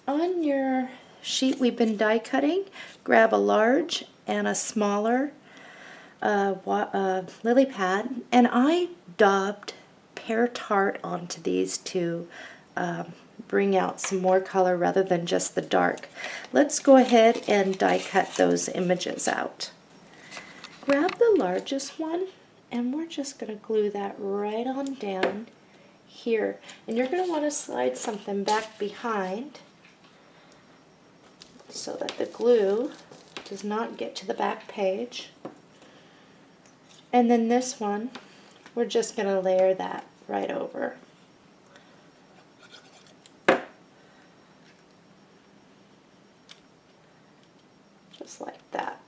On your sheet we've been die cutting, grab a large and a smaller lily pad, and I daubed pear tart onto these to bring out some more color rather than just the dark. Let's go ahead and die cut those images out. Grab the largest one, and we're just going to glue that right on down here. And you're going to want to slide something back behind so that the glue does not get to the back page. And then this one, we're just going to layer that right over. Just like that.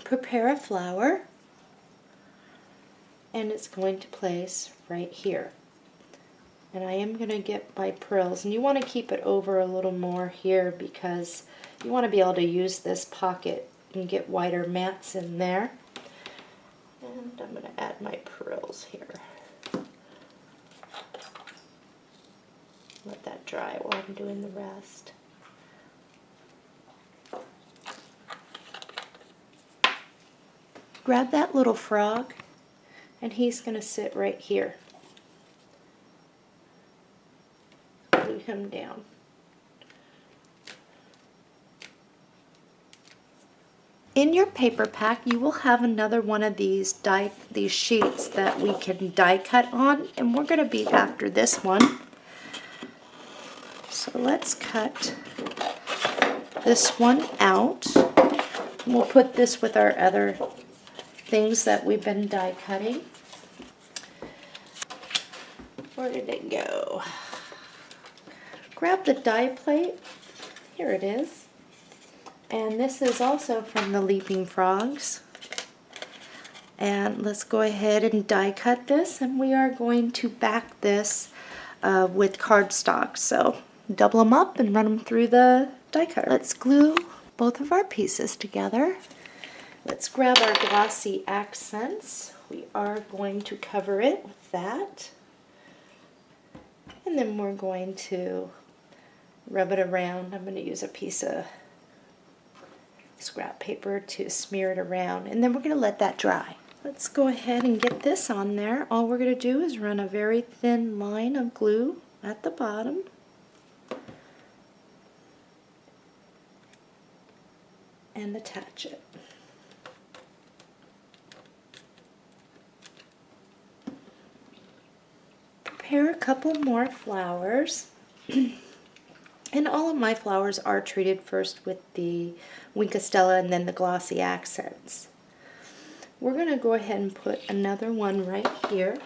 Prepare a flower, and it's going to place right here. And I am going to get my pearls, and you want to keep it over a little more here because you want to be able to use this pocket and get wider mats in there. And I'm going to add my pearls here. Let that dry while I'm doing the rest. Grab that little frog, and he's going to sit right here. Glue him down. In your paper pack, you will have another one of these sheets that we can die cut on, and we're going to be after this one. So let's cut this one out. We'll put this with our other things that we've been die cutting. Where did it go? Grab the die plate. Here it is. And this is also from the Leaping Frogs. And let's go ahead and die cut this, and we are going to back this with cardstock. So double them up and run them through the die cutter. Let's glue both of our pieces together. Let's grab our glossy accents. We are going to cover it with that. And then we're going to rub it around. I'm going to use a piece of scrap paper to smear it around, and then we're going to let that dry. Let's go ahead and get this on there. All we're going to do is run a very thin line of glue at the bottom. And attach it. Prepare a couple more flowers. And all of my flowers are treated first with the Winkostella and then the glossy accents. We're going to go ahead and put another one right here.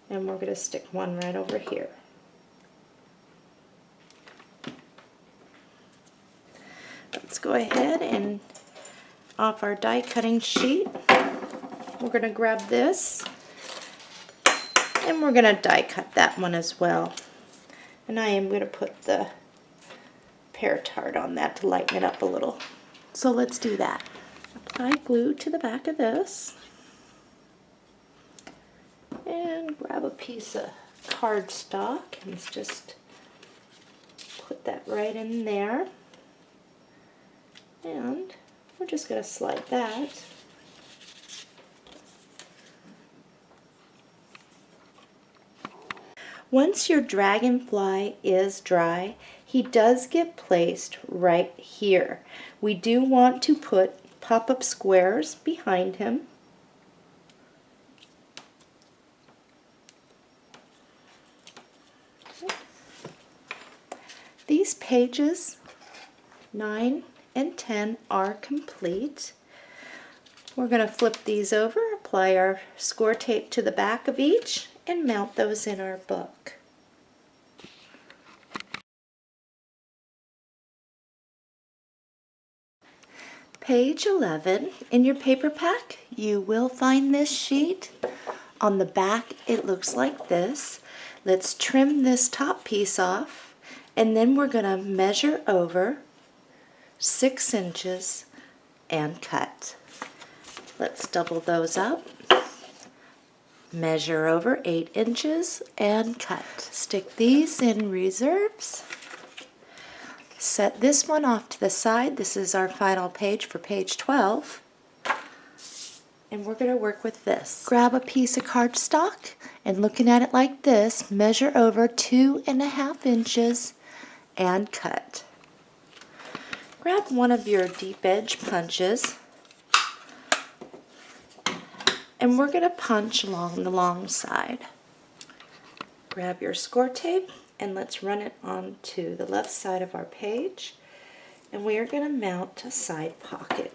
And we're going to stick one right over here. Let's go ahead and off our die cutting sheet, we're going to grab this and we're going to die cut that one as well. And I am going to put the pear tart on that to lighten it up a little. So let's do that. Apply glue to the back of this and grab a piece of cardstock and just put that right in there. And we're just going to slide that Once your dragonfly is dry, he does get placed right here. We do want to put pop-up squares behind him. These pages 9 and 10 are complete. We're going to flip these over, apply our score tape to the back of each, and mount those in our book. Page 11, in your paper pack, you will find this sheet. On the back, it looks like this. Let's trim this top piece off, and then we're going to measure over 6 inches and cut. Let's double those up. Measure over 8 inches and cut. Stick these in reserves. Set this one off to the side. This is our final page for page 12. And we're going to work with this. Grab a piece of cardstock and looking at it like this, measure over 2.5 inches and cut. Grab one of your deep edge punches and we're going to punch along the long side. Grab your score tape and let's run it onto the left side of our page, and we are going to mount a side pocket.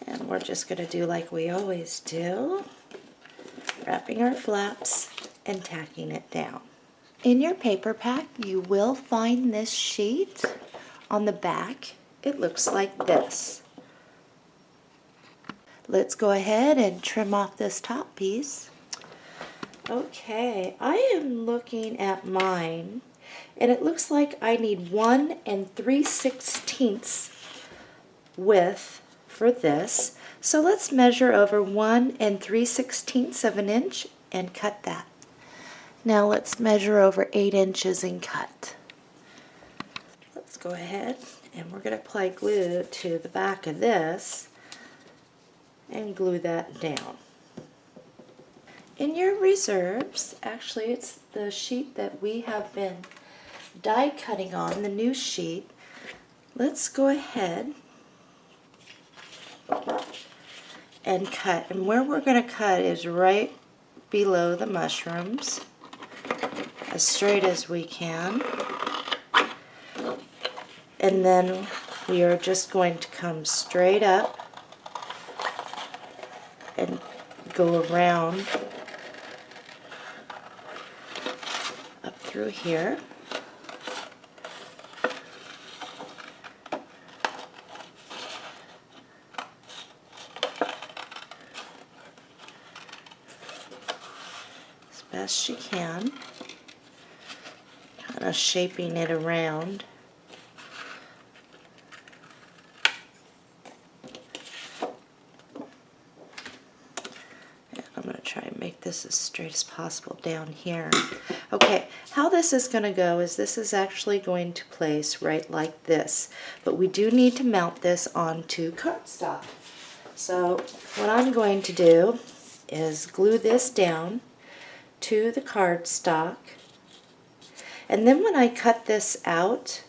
And we're just going to do like we always do, wrapping our flaps and tacking it down. In your paper pack, you will find this sheet. On the back, it looks like this. Let's go ahead and trim off this top piece. Okay, I am looking at mine, and it looks like I need 1 3/16 width for this. So let's measure over 1 3/16 of an inch and cut that. Now let's measure over 8 inches and cut. Let's go ahead and we're going to apply glue to the back of this and glue that down. In your reserves, actually it's the sheet that we have been die cutting on, the new sheet. Let's go ahead and cut. And where we're going to cut is right below the mushrooms, as straight as we can. And then we are just going to come straight up and go around up through here. As best you can, kind of shaping it around. I'm going to try and make this as straight as possible down here. Okay, how this is going to go is this is actually going to place right like this, but we do need to mount this onto cardstock. So what I'm going to do is glue this down to the cardstock, and then when I cut this out,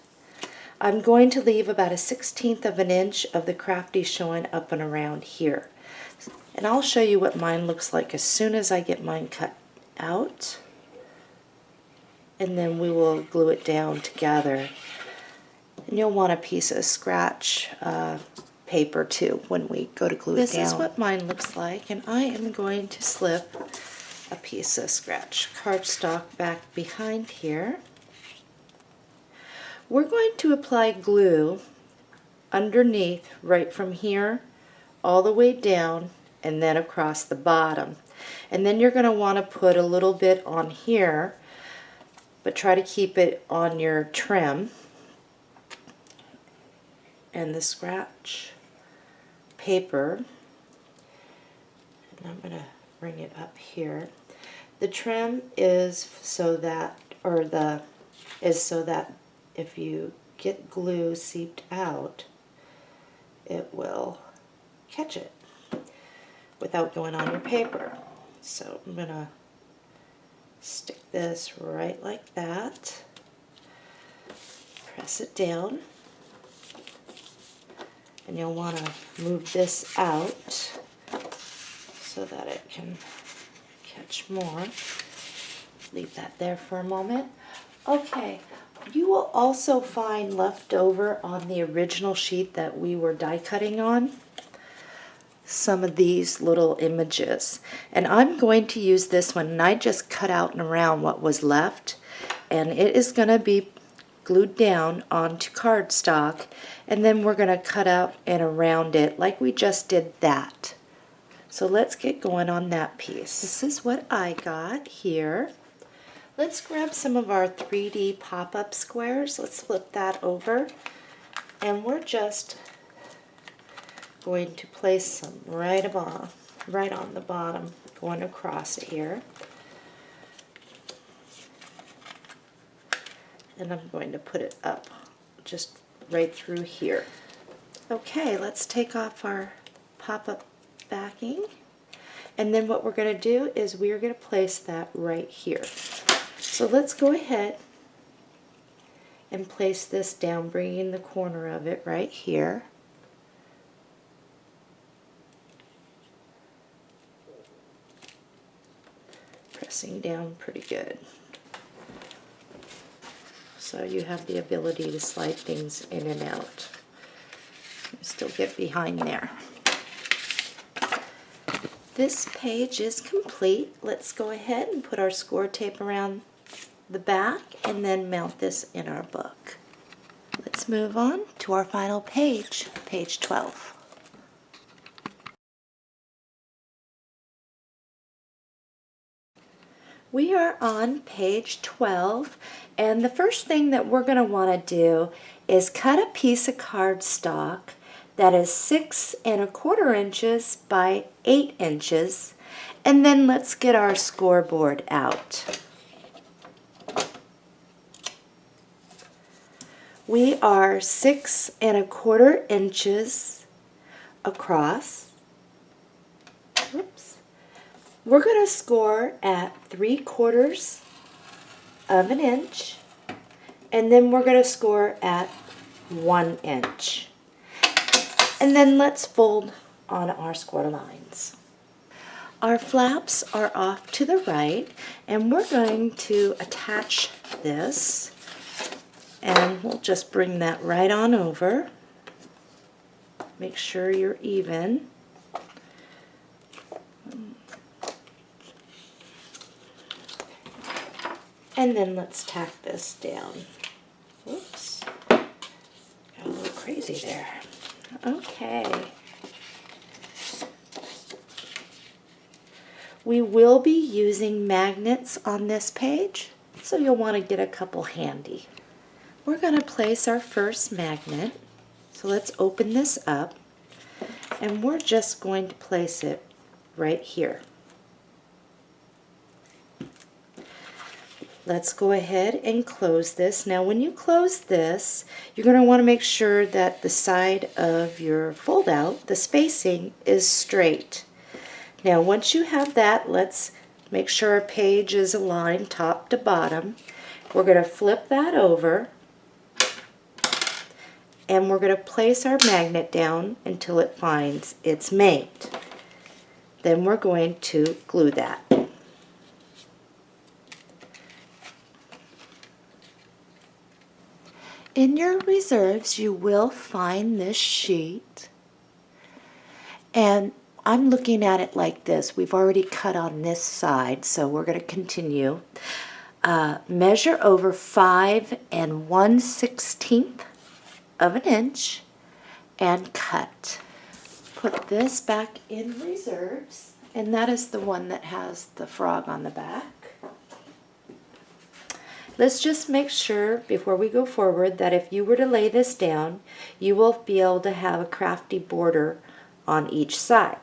I'm going to leave about 1/16 of an inch of the crafty showing up and around here. And I'll show you what mine looks like as soon as I get mine cut out. And then we will glue it down together. And you'll want a piece of scratch paper too when we go to glue it down. This is what mine looks like, and I am going to slip a piece of scratch cardstock back behind here. We're going to apply glue underneath right from here all the way down and then across the bottom. And then you're going to want to put a little bit on here, but try to keep it on your trim. And the scratch paper, and I'm going to bring it up here. The trim is so that, if you get glue seeped out, it will catch it without going on your paper. So I'm gonna stick this right like that, press it down, and you'll want to move this out so that it can catch more. Leave that there for a moment. Okay, you will also find left over on the original sheet that we were die cutting on some of these little images, and I'm going to use this one, and I just cut out and around what was left, and it is going to be glued down onto cardstock, and then we're going to cut out and around it like we just did that. So let's get going on that piece. This is what I got here. Let's grab some of our 3D pop-up squares. Let's flip that over, and we're just going to place some right on the bottom, going across it here. And I'm going to put it up just right through here. Okay, let's take off our pop-up backing, and then what we're going to do is we're going to place that right here. So let's go ahead and place this down, bringing the corner of it right here. Pressing down pretty good. So you have the ability to slide things in and out. You still get behind there. This page is complete. Let's go ahead and put our score tape around the back and then mount this in our book. Let's move on to our final page, page 12. We are on page 12, and the first thing that we're going to want to do is cut a piece of cardstock that is 6 1/4 inches by 8 inches, and then let's get our scoreboard out. We are 6 1/4 inches across. Oops. We're going to score at 3/4 of an inch, and then we're going to score at 1 inch. And then let's fold on our score lines. Our flaps are off to the right, and we're going to attach this, and we'll just bring that right on over. Make sure you're even. And then let's tack this down. Whoops. Got a little crazy there. Okay. We will be using magnets on this page, so you'll want to get a couple handy. We're going to place our first magnet. So let's open this up, and we're just going to place it right here. Let's go ahead and close this. Now when you close this, you're going to want to make sure that the side of your fold out, the spacing, is straight. Now once you have that, let's make sure our page is aligned top to bottom. We're going to flip that over, and we're going to place our magnet down until it finds its mate. Then we're going to glue that. In your reserves, you will find this sheet, and I'm looking at it like this. We've already cut on this side, so we're going to continue. Measure over 5 1/16 of an inch and cut. Put this back in reserves, and that is the one that has the frog on the back. Let's just make sure before we go forward that if you were to lay this down, you will be able to have a crafty border on each side.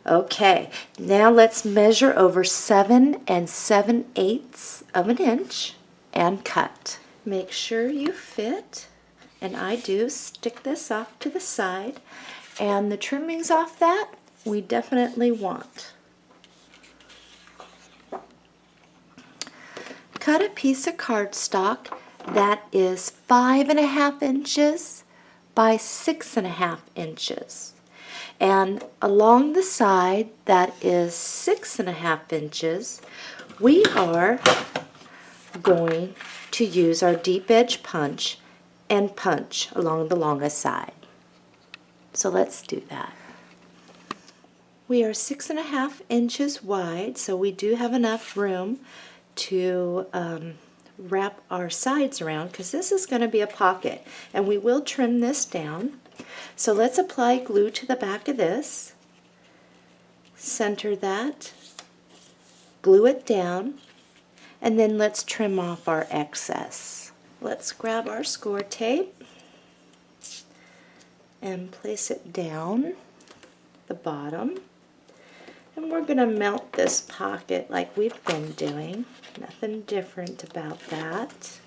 Okay, now let's measure over 7 7/8 of an inch and cut. Make sure you fit And I do stick this off to the side, and the trimmings off that we definitely want. Cut a piece of cardstock that is 5.5 inches by 6.5 inches. And along the side that is 6.5 inches, we are going to use our deep edge punch and punch along the longest side. So let's do that. We are 6.5 inches wide, so we do have enough room to wrap our sides around, because this is going to be a pocket, and we will trim this down. So let's apply glue to the back of this, center that, glue it down, and then let's trim off our excess. Let's grab our score tape and place it down the bottom. And we're going to mount this pocket like we've been doing. Nothing different about that.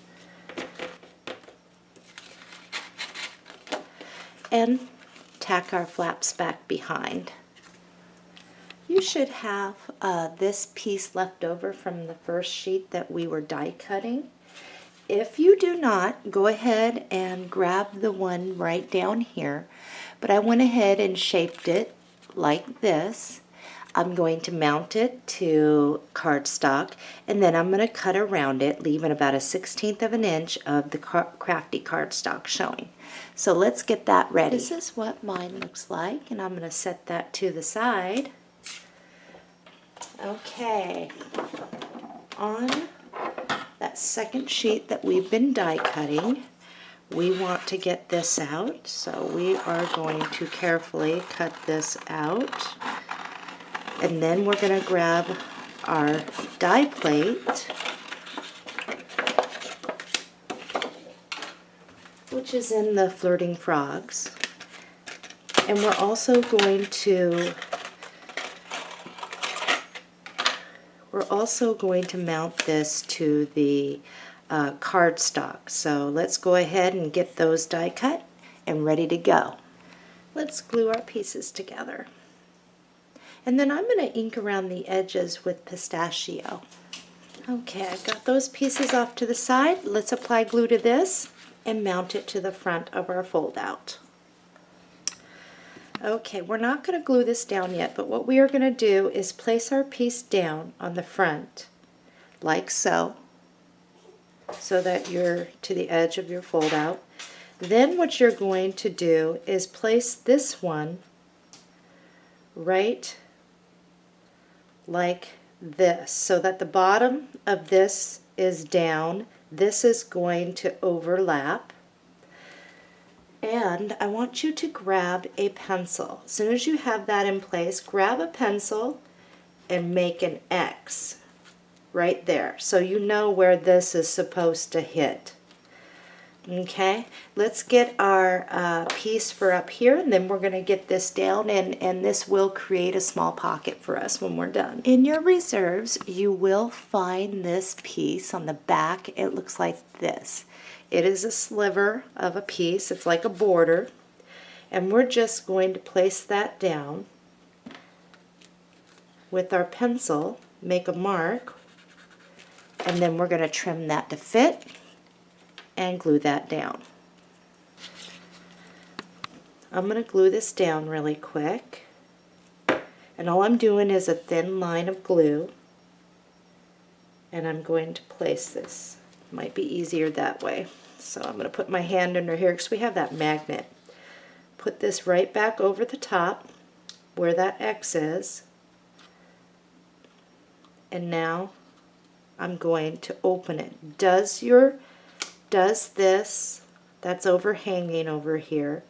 And tack our flaps back behind. You should have this piece left over from the first sheet that we were die cutting. If you do not, go ahead and grab the one right down here. But I went ahead and shaped it like this. I'm going to mount it to cardstock, and then I'm going to cut around it, leaving about 1/16 of an inch of the crafty cardstock showing. So let's get that ready. This is what mine looks like, and I'm going to set that to the side. Okay, on that second sheet that we've been die cutting, we want to get this out, so we are going to carefully cut this out. And then we're going to grab our die plate, which is in the Flirting Frogs. And we're also going to mount this to the cardstock. So let's go ahead and get those die cut and ready to go. Let's glue our pieces together. And then I'm going to ink around the edges with pistachio. Okay, I've got those pieces off to the side. Let's apply glue to this and mount it to the front of our fold out. Okay, we're not going to glue this down yet, but what we are going to do is place our piece down on the front, like so, so that you're to the edge of your fold out. Then what you're going to do is place this one right like this, so that the bottom of this is down. This is going to overlap. And I want you to grab a pencil. As soon as you have that in place, grab a pencil and make an X right there, so you know where this is supposed to hit. Okay, let's get our piece for up here, and then we're going to get this down, and this will create a small pocket for us when we're done. In your reserves, you will find this piece on the back. It looks like this. It is a sliver of a piece. It's like a border, and we're just going to place that down with our pencil, make a mark, and then we're going to trim that to fit and glue that down. I'm going to glue this down really quick, and all I'm doing is a thin line of glue, and I'm going to place this. Might be easier that way. So I'm going to put my hand under here because we have that magnet. Put this right back over the top where that X is, and now I'm going to open it. Does this that's overhanging over here,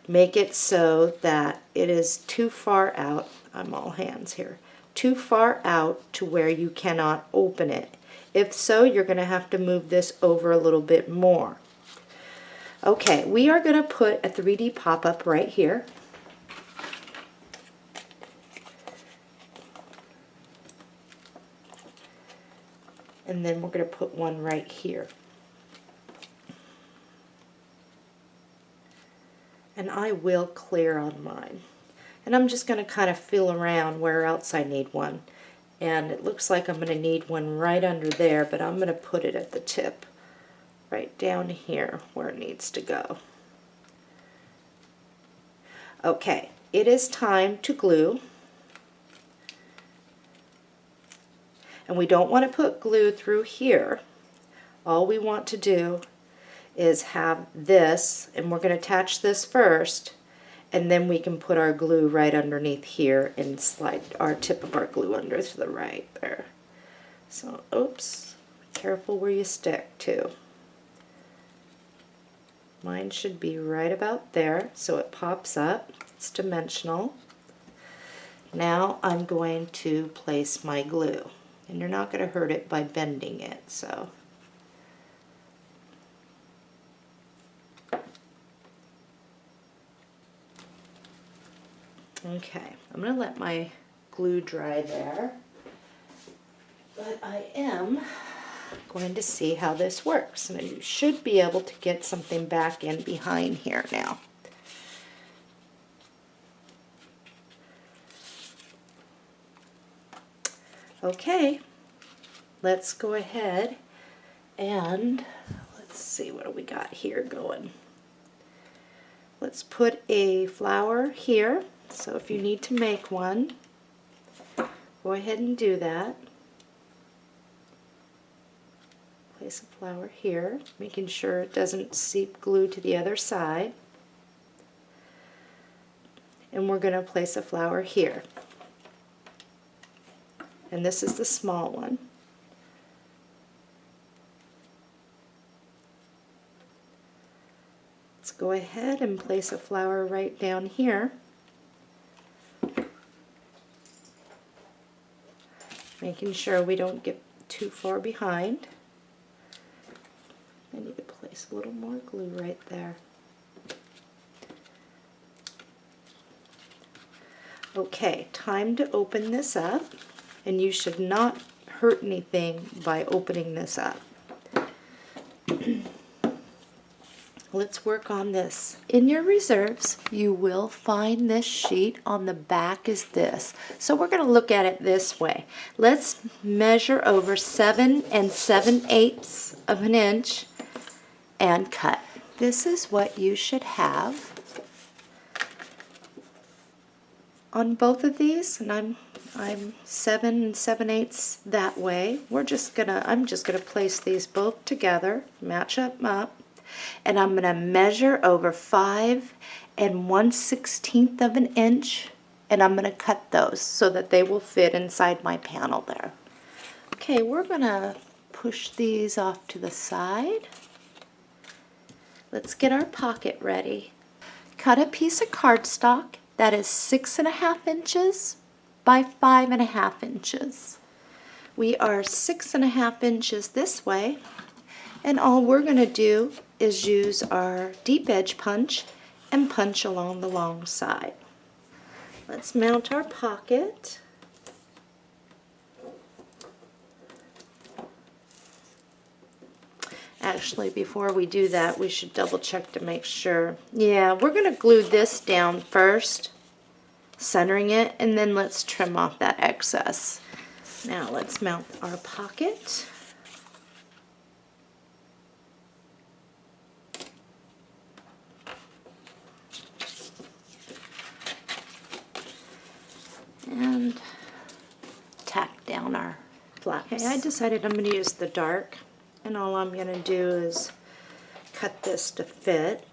make it so that it is too far out, I'm all hands here, too far out to where you cannot open it. If so, you're going to have to move this over a little bit more. Okay, we are going to put a 3D pop-up right here. And then we're going to put one right here. And I will clear on mine. And I'm just going to kind of feel around where else I need one. And it looks like I'm going to need one right under there, but I'm going to put it at the tip, right down here where it needs to go. Okay, it is time to glue. And we don't want to put glue through here. All we want to do is have this, and we're going to attach this first, and then we can put our glue right underneath here and slide our tip of our glue under to the right there. So, oops, careful where you stick too. Mine should be right about there, so it pops up. It's dimensional. Now I'm going to place my glue, and you're not going to hurt it by bending it, so. Okay, I'm going to let my glue dry there, but I am going to see how this works. And you should be able to get something back in behind here now. Okay, let's go ahead and let's see, what do we got here going? Let's put a flower here. So if you need to make one, go ahead and do that. Place a flower here, making sure it doesn't seep glue to the other side. And we're going to place a flower here. And this is the small one. Let's go ahead and place a flower right down here. Making sure we don't get too far behind. I need to place a little more glue right there. Okay, time to open this up, and you should not hurt anything by opening this up. Let's work on this. In your reserves, you will find this sheet. On the back is this. So we're going to look at it this way. Let's measure over 7 7/8 of an inch and cut. This is what you should have on both of these, and I'm 7 7/8 that way. I'm just gonna place these both together, match them up. And I'm going to measure over 5 1/16 of an inch, and I'm going to cut those so that they will fit inside my panel there. Okay, we're going to push these off to the side. Let's get our pocket ready. Cut a piece of cardstock that is 6 1/2 inches by 5 1/2 inches. We are 6 1/2 inches this way, and all we're going to do is use our deep edge punch and punch along the long side. Let's mount our pocket. Actually, before we do that, we should double check to make sure. Yeah, we're going to glue this down first, centering it, and then let's trim off that excess. Now let's mount our pocket. And tack down our flaps. Okay, I decided I'm going to use the dark, and all I'm going to do is cut this to fit.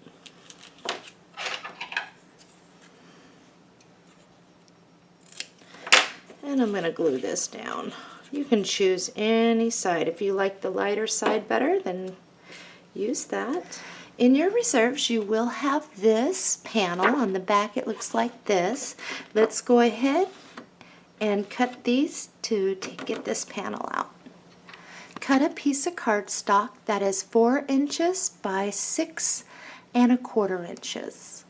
And I'm going to glue this down. You can choose any side. If you like the lighter side better, then use that. In your reserves, you will have this panel. On the back, it looks like this. Let's go ahead and cut these to get this panel out. Cut a piece of cardstock that is 4 inches by 6 1/4 inches.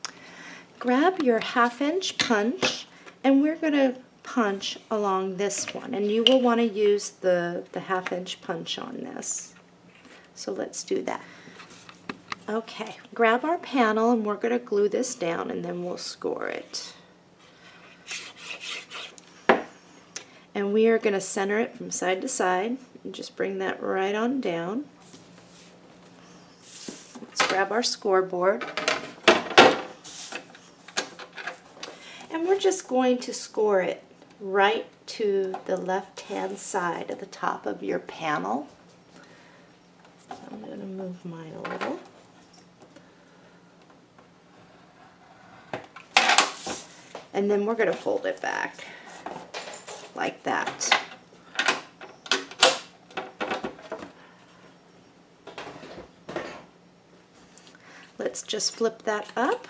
Grab your 1/2 inch punch, and we're going to punch along this one, and you will want to use the 1/2 inch punch on this. So let's do that. Okay, grab our panel and we're going to glue this down and then we'll score it. And we are going to center it from side to side and just bring that right on down. Let's grab our scoreboard. And we're just going to score it right to the left-hand side of the top of your panel. I'm going to move mine a little. And then we're going to fold it back like that. Let's just flip that up.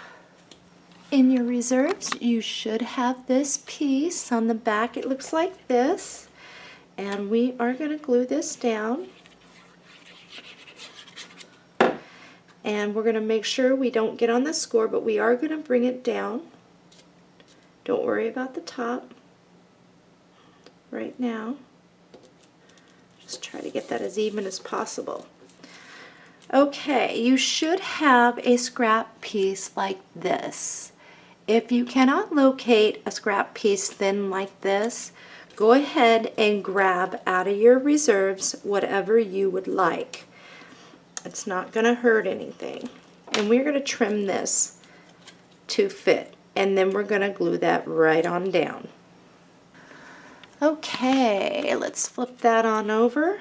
In your reserves, you should have this piece. On the back it looks like this. And we are going to glue this down. And we're going to make sure we don't get on the score, but we are going to bring it down. Don't worry about the top right now. Just try to get that as even as possible. Okay, you should have a scrap piece like this. If you cannot locate a scrap piece thin like this, go ahead and grab out of your reserves whatever you would like. It's not going to hurt anything. And we're going to trim this to fit. And then we're going to glue that right on down. Okay, let's flip that on over.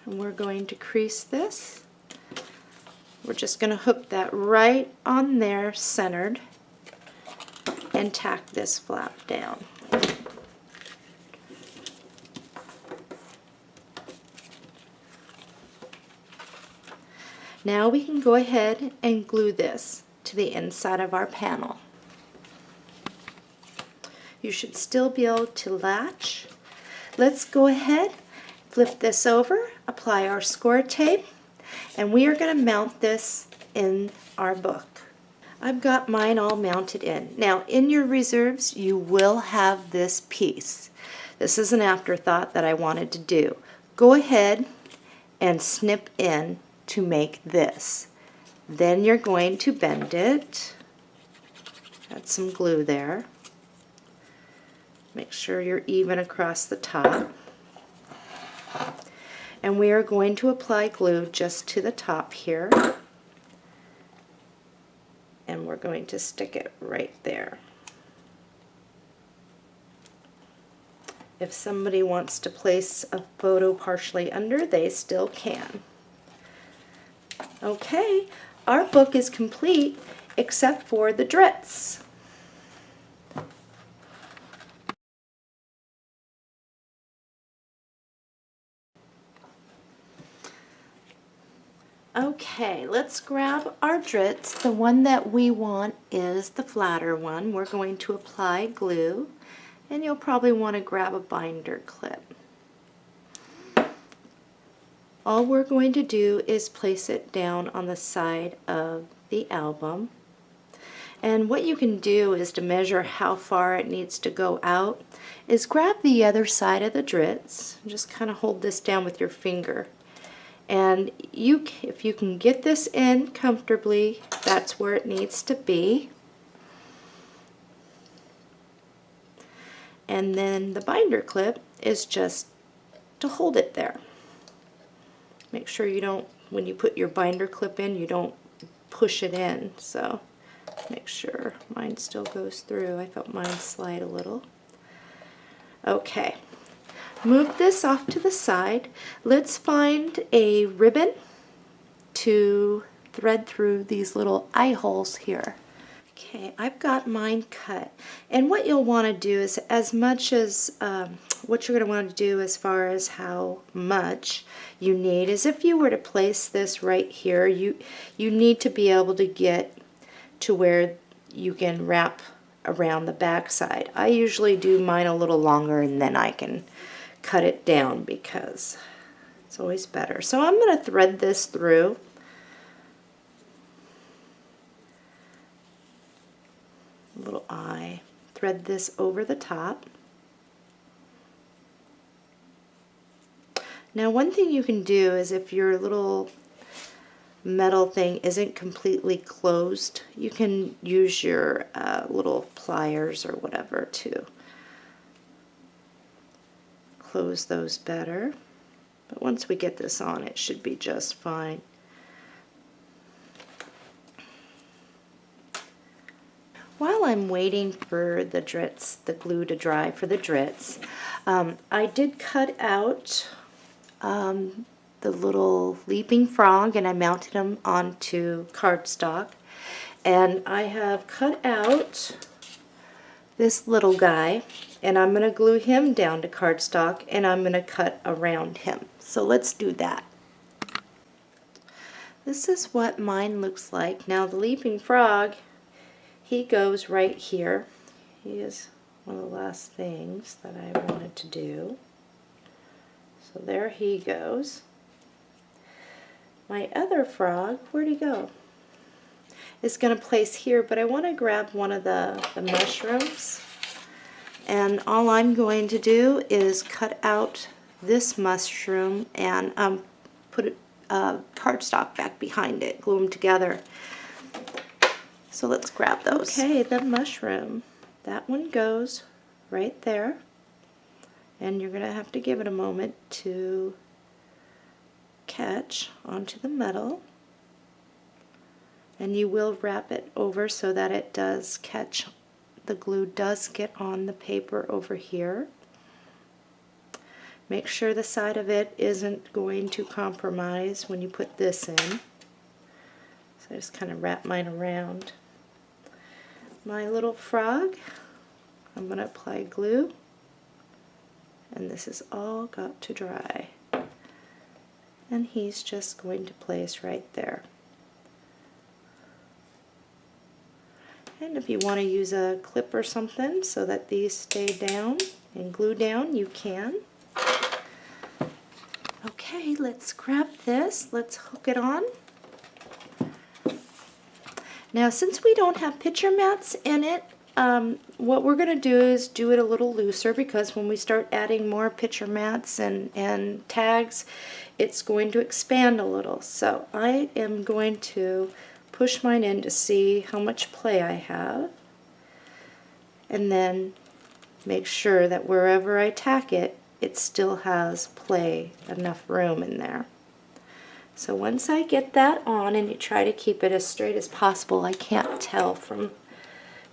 And we're going to crease this. We're just going to hook that right on there, centered, and tack this flap down. Now we can go ahead and glue this to the inside of our panel. You should still be able to latch. Let's go ahead, flip this over, apply our score tape, and we are going to mount this in our book. I've got mine all mounted in. Now in your reserves you will have this piece. This is an afterthought that I wanted to do. Go ahead and snip in to make this. Then you're going to bend it. Add some glue there. Make sure you're even across the top. And we are going to apply glue just to the top here. And we're going to stick it right there. If somebody wants to place a photo partially under, they still can. Okay, our book is complete except for the drits. Okay, let's grab our drits. The one that we want is the flatter one. We're going to apply glue, and you'll probably want to grab a binder clip. All we're going to do is place it down on the side of the album. And what you can do is to measure how far it needs to go out is grab the other side of the drits. Just kind of hold this down with your finger. And if you can get this in comfortably, that's where it needs to be. And then the binder clip is just to hold it there. Make sure you don't, when you put your binder clip in, you don't push it in. So make sure mine still goes through. I felt mine slide a little. Okay. Move this off to the side. Let's find a ribbon to thread through these little eye holes here. Okay, I've got mine cut. And what you'll want to do is, as much as what you're going to want to do as far as how much you need is, if you were to place this right here, you need to be able to get to where you can wrap around the back side. I usually do mine a little longer and then I can cut it down because it's always better. So I'm going to thread this through. A little eye. Thread this over the top. Now one thing you can do is if your little metal thing isn't completely closed, you can use your little pliers or whatever to close those better. But once we get this on, it should be just fine. While I'm waiting for the drits, the glue to dry for the drits, I did cut out the little leaping frog, and I mounted him onto cardstock. And I have cut out this little guy, and I'm going to glue him down to cardstock, and I'm going to cut around him. So let's do that. This is what mine looks like. Now the leaping frog, he goes right here. He is one of the last things that I wanted to do. So there he goes. My other frog, where'd he go? Is going to place here, but I want to grab one of the mushrooms. And all I'm going to do is cut out this mushroom and put cardstock back behind it, glue them together. So let's grab those. Okay, the mushroom. That one goes right there. And you're going to have to give it a moment to catch onto the metal. And you will wrap it over so that it does catch, the glue does get on the paper over here. Make sure the side of it isn't going to compromise when you put this in. So I just kind of wrap mine around. My little frog, I'm going to apply glue, and this has all got to dry. And he's just going to place right there. And if you want to use a clip or something so that these stay down and glue down, you can. Okay, let's grab this. Let's hook it on. Now, since we don't have picture mats in it, what we're going to do is do it a little looser, because when we start adding more picture mats and tags, it's going to expand a little. So I am going to push mine in to see how much play I have, and then make sure that wherever I tack it, it still has play, enough room in there. So once I get that on, and you try to keep it as straight as possible, I can't tell from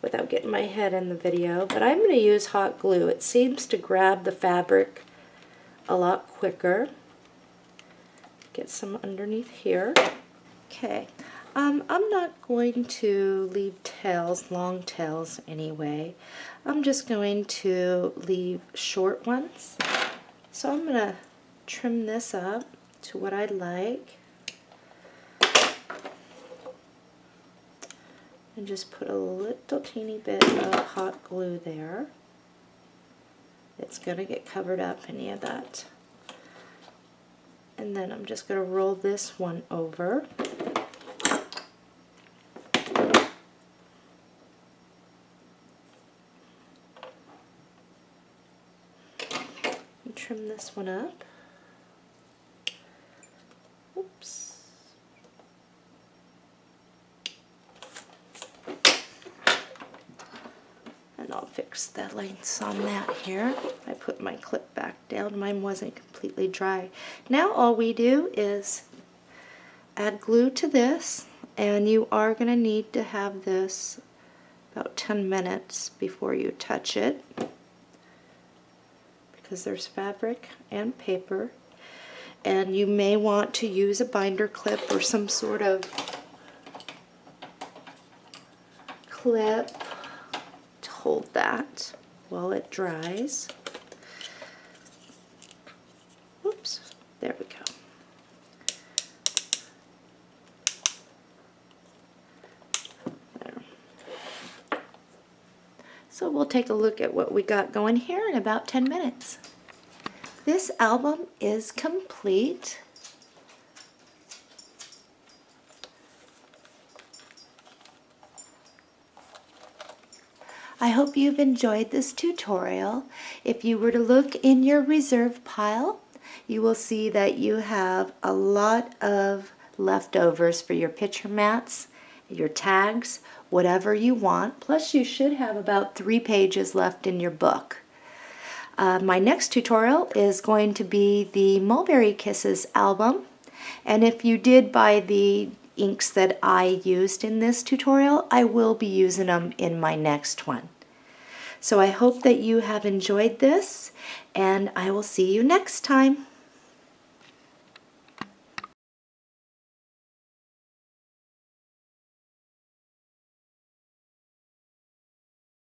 without getting my head in the video, but I'm going to use hot glue. It seems to grab the fabric a lot quicker. Get some underneath here. Okay, I'm not going to leave tails, long tails anyway. I'm just going to leave short ones. So I'm going to trim this up to what I'd like. And just put a little teeny bit of hot glue there. It's going to get covered up, any of that. And then I'm just going to roll this one over. And trim this one up. Oops. And I'll fix the lengths on that here. I put my clip back down. Mine wasn't completely dry. Now all we do is add glue to this, and you are going to need to have this about 10 minutes before you touch it, because there's fabric and paper, and you may want to use a binder clip or some sort of clip to hold that while it dries. Oops, there we go. There. So we'll take a look at what we got going here in about 10 minutes. This album is complete. I hope you've enjoyed this tutorial. If you were to look in your reserve pile, you will see that you have a lot of leftovers for your picture mats, your tags, whatever you want. Plus you should have about 3 pages left in your book. My next tutorial is going to be the Mulberry Kisses album, and if you did buy the inks that I used in this tutorial, I will be using them in my next one. So I hope that you have enjoyed this, and I will see you next time.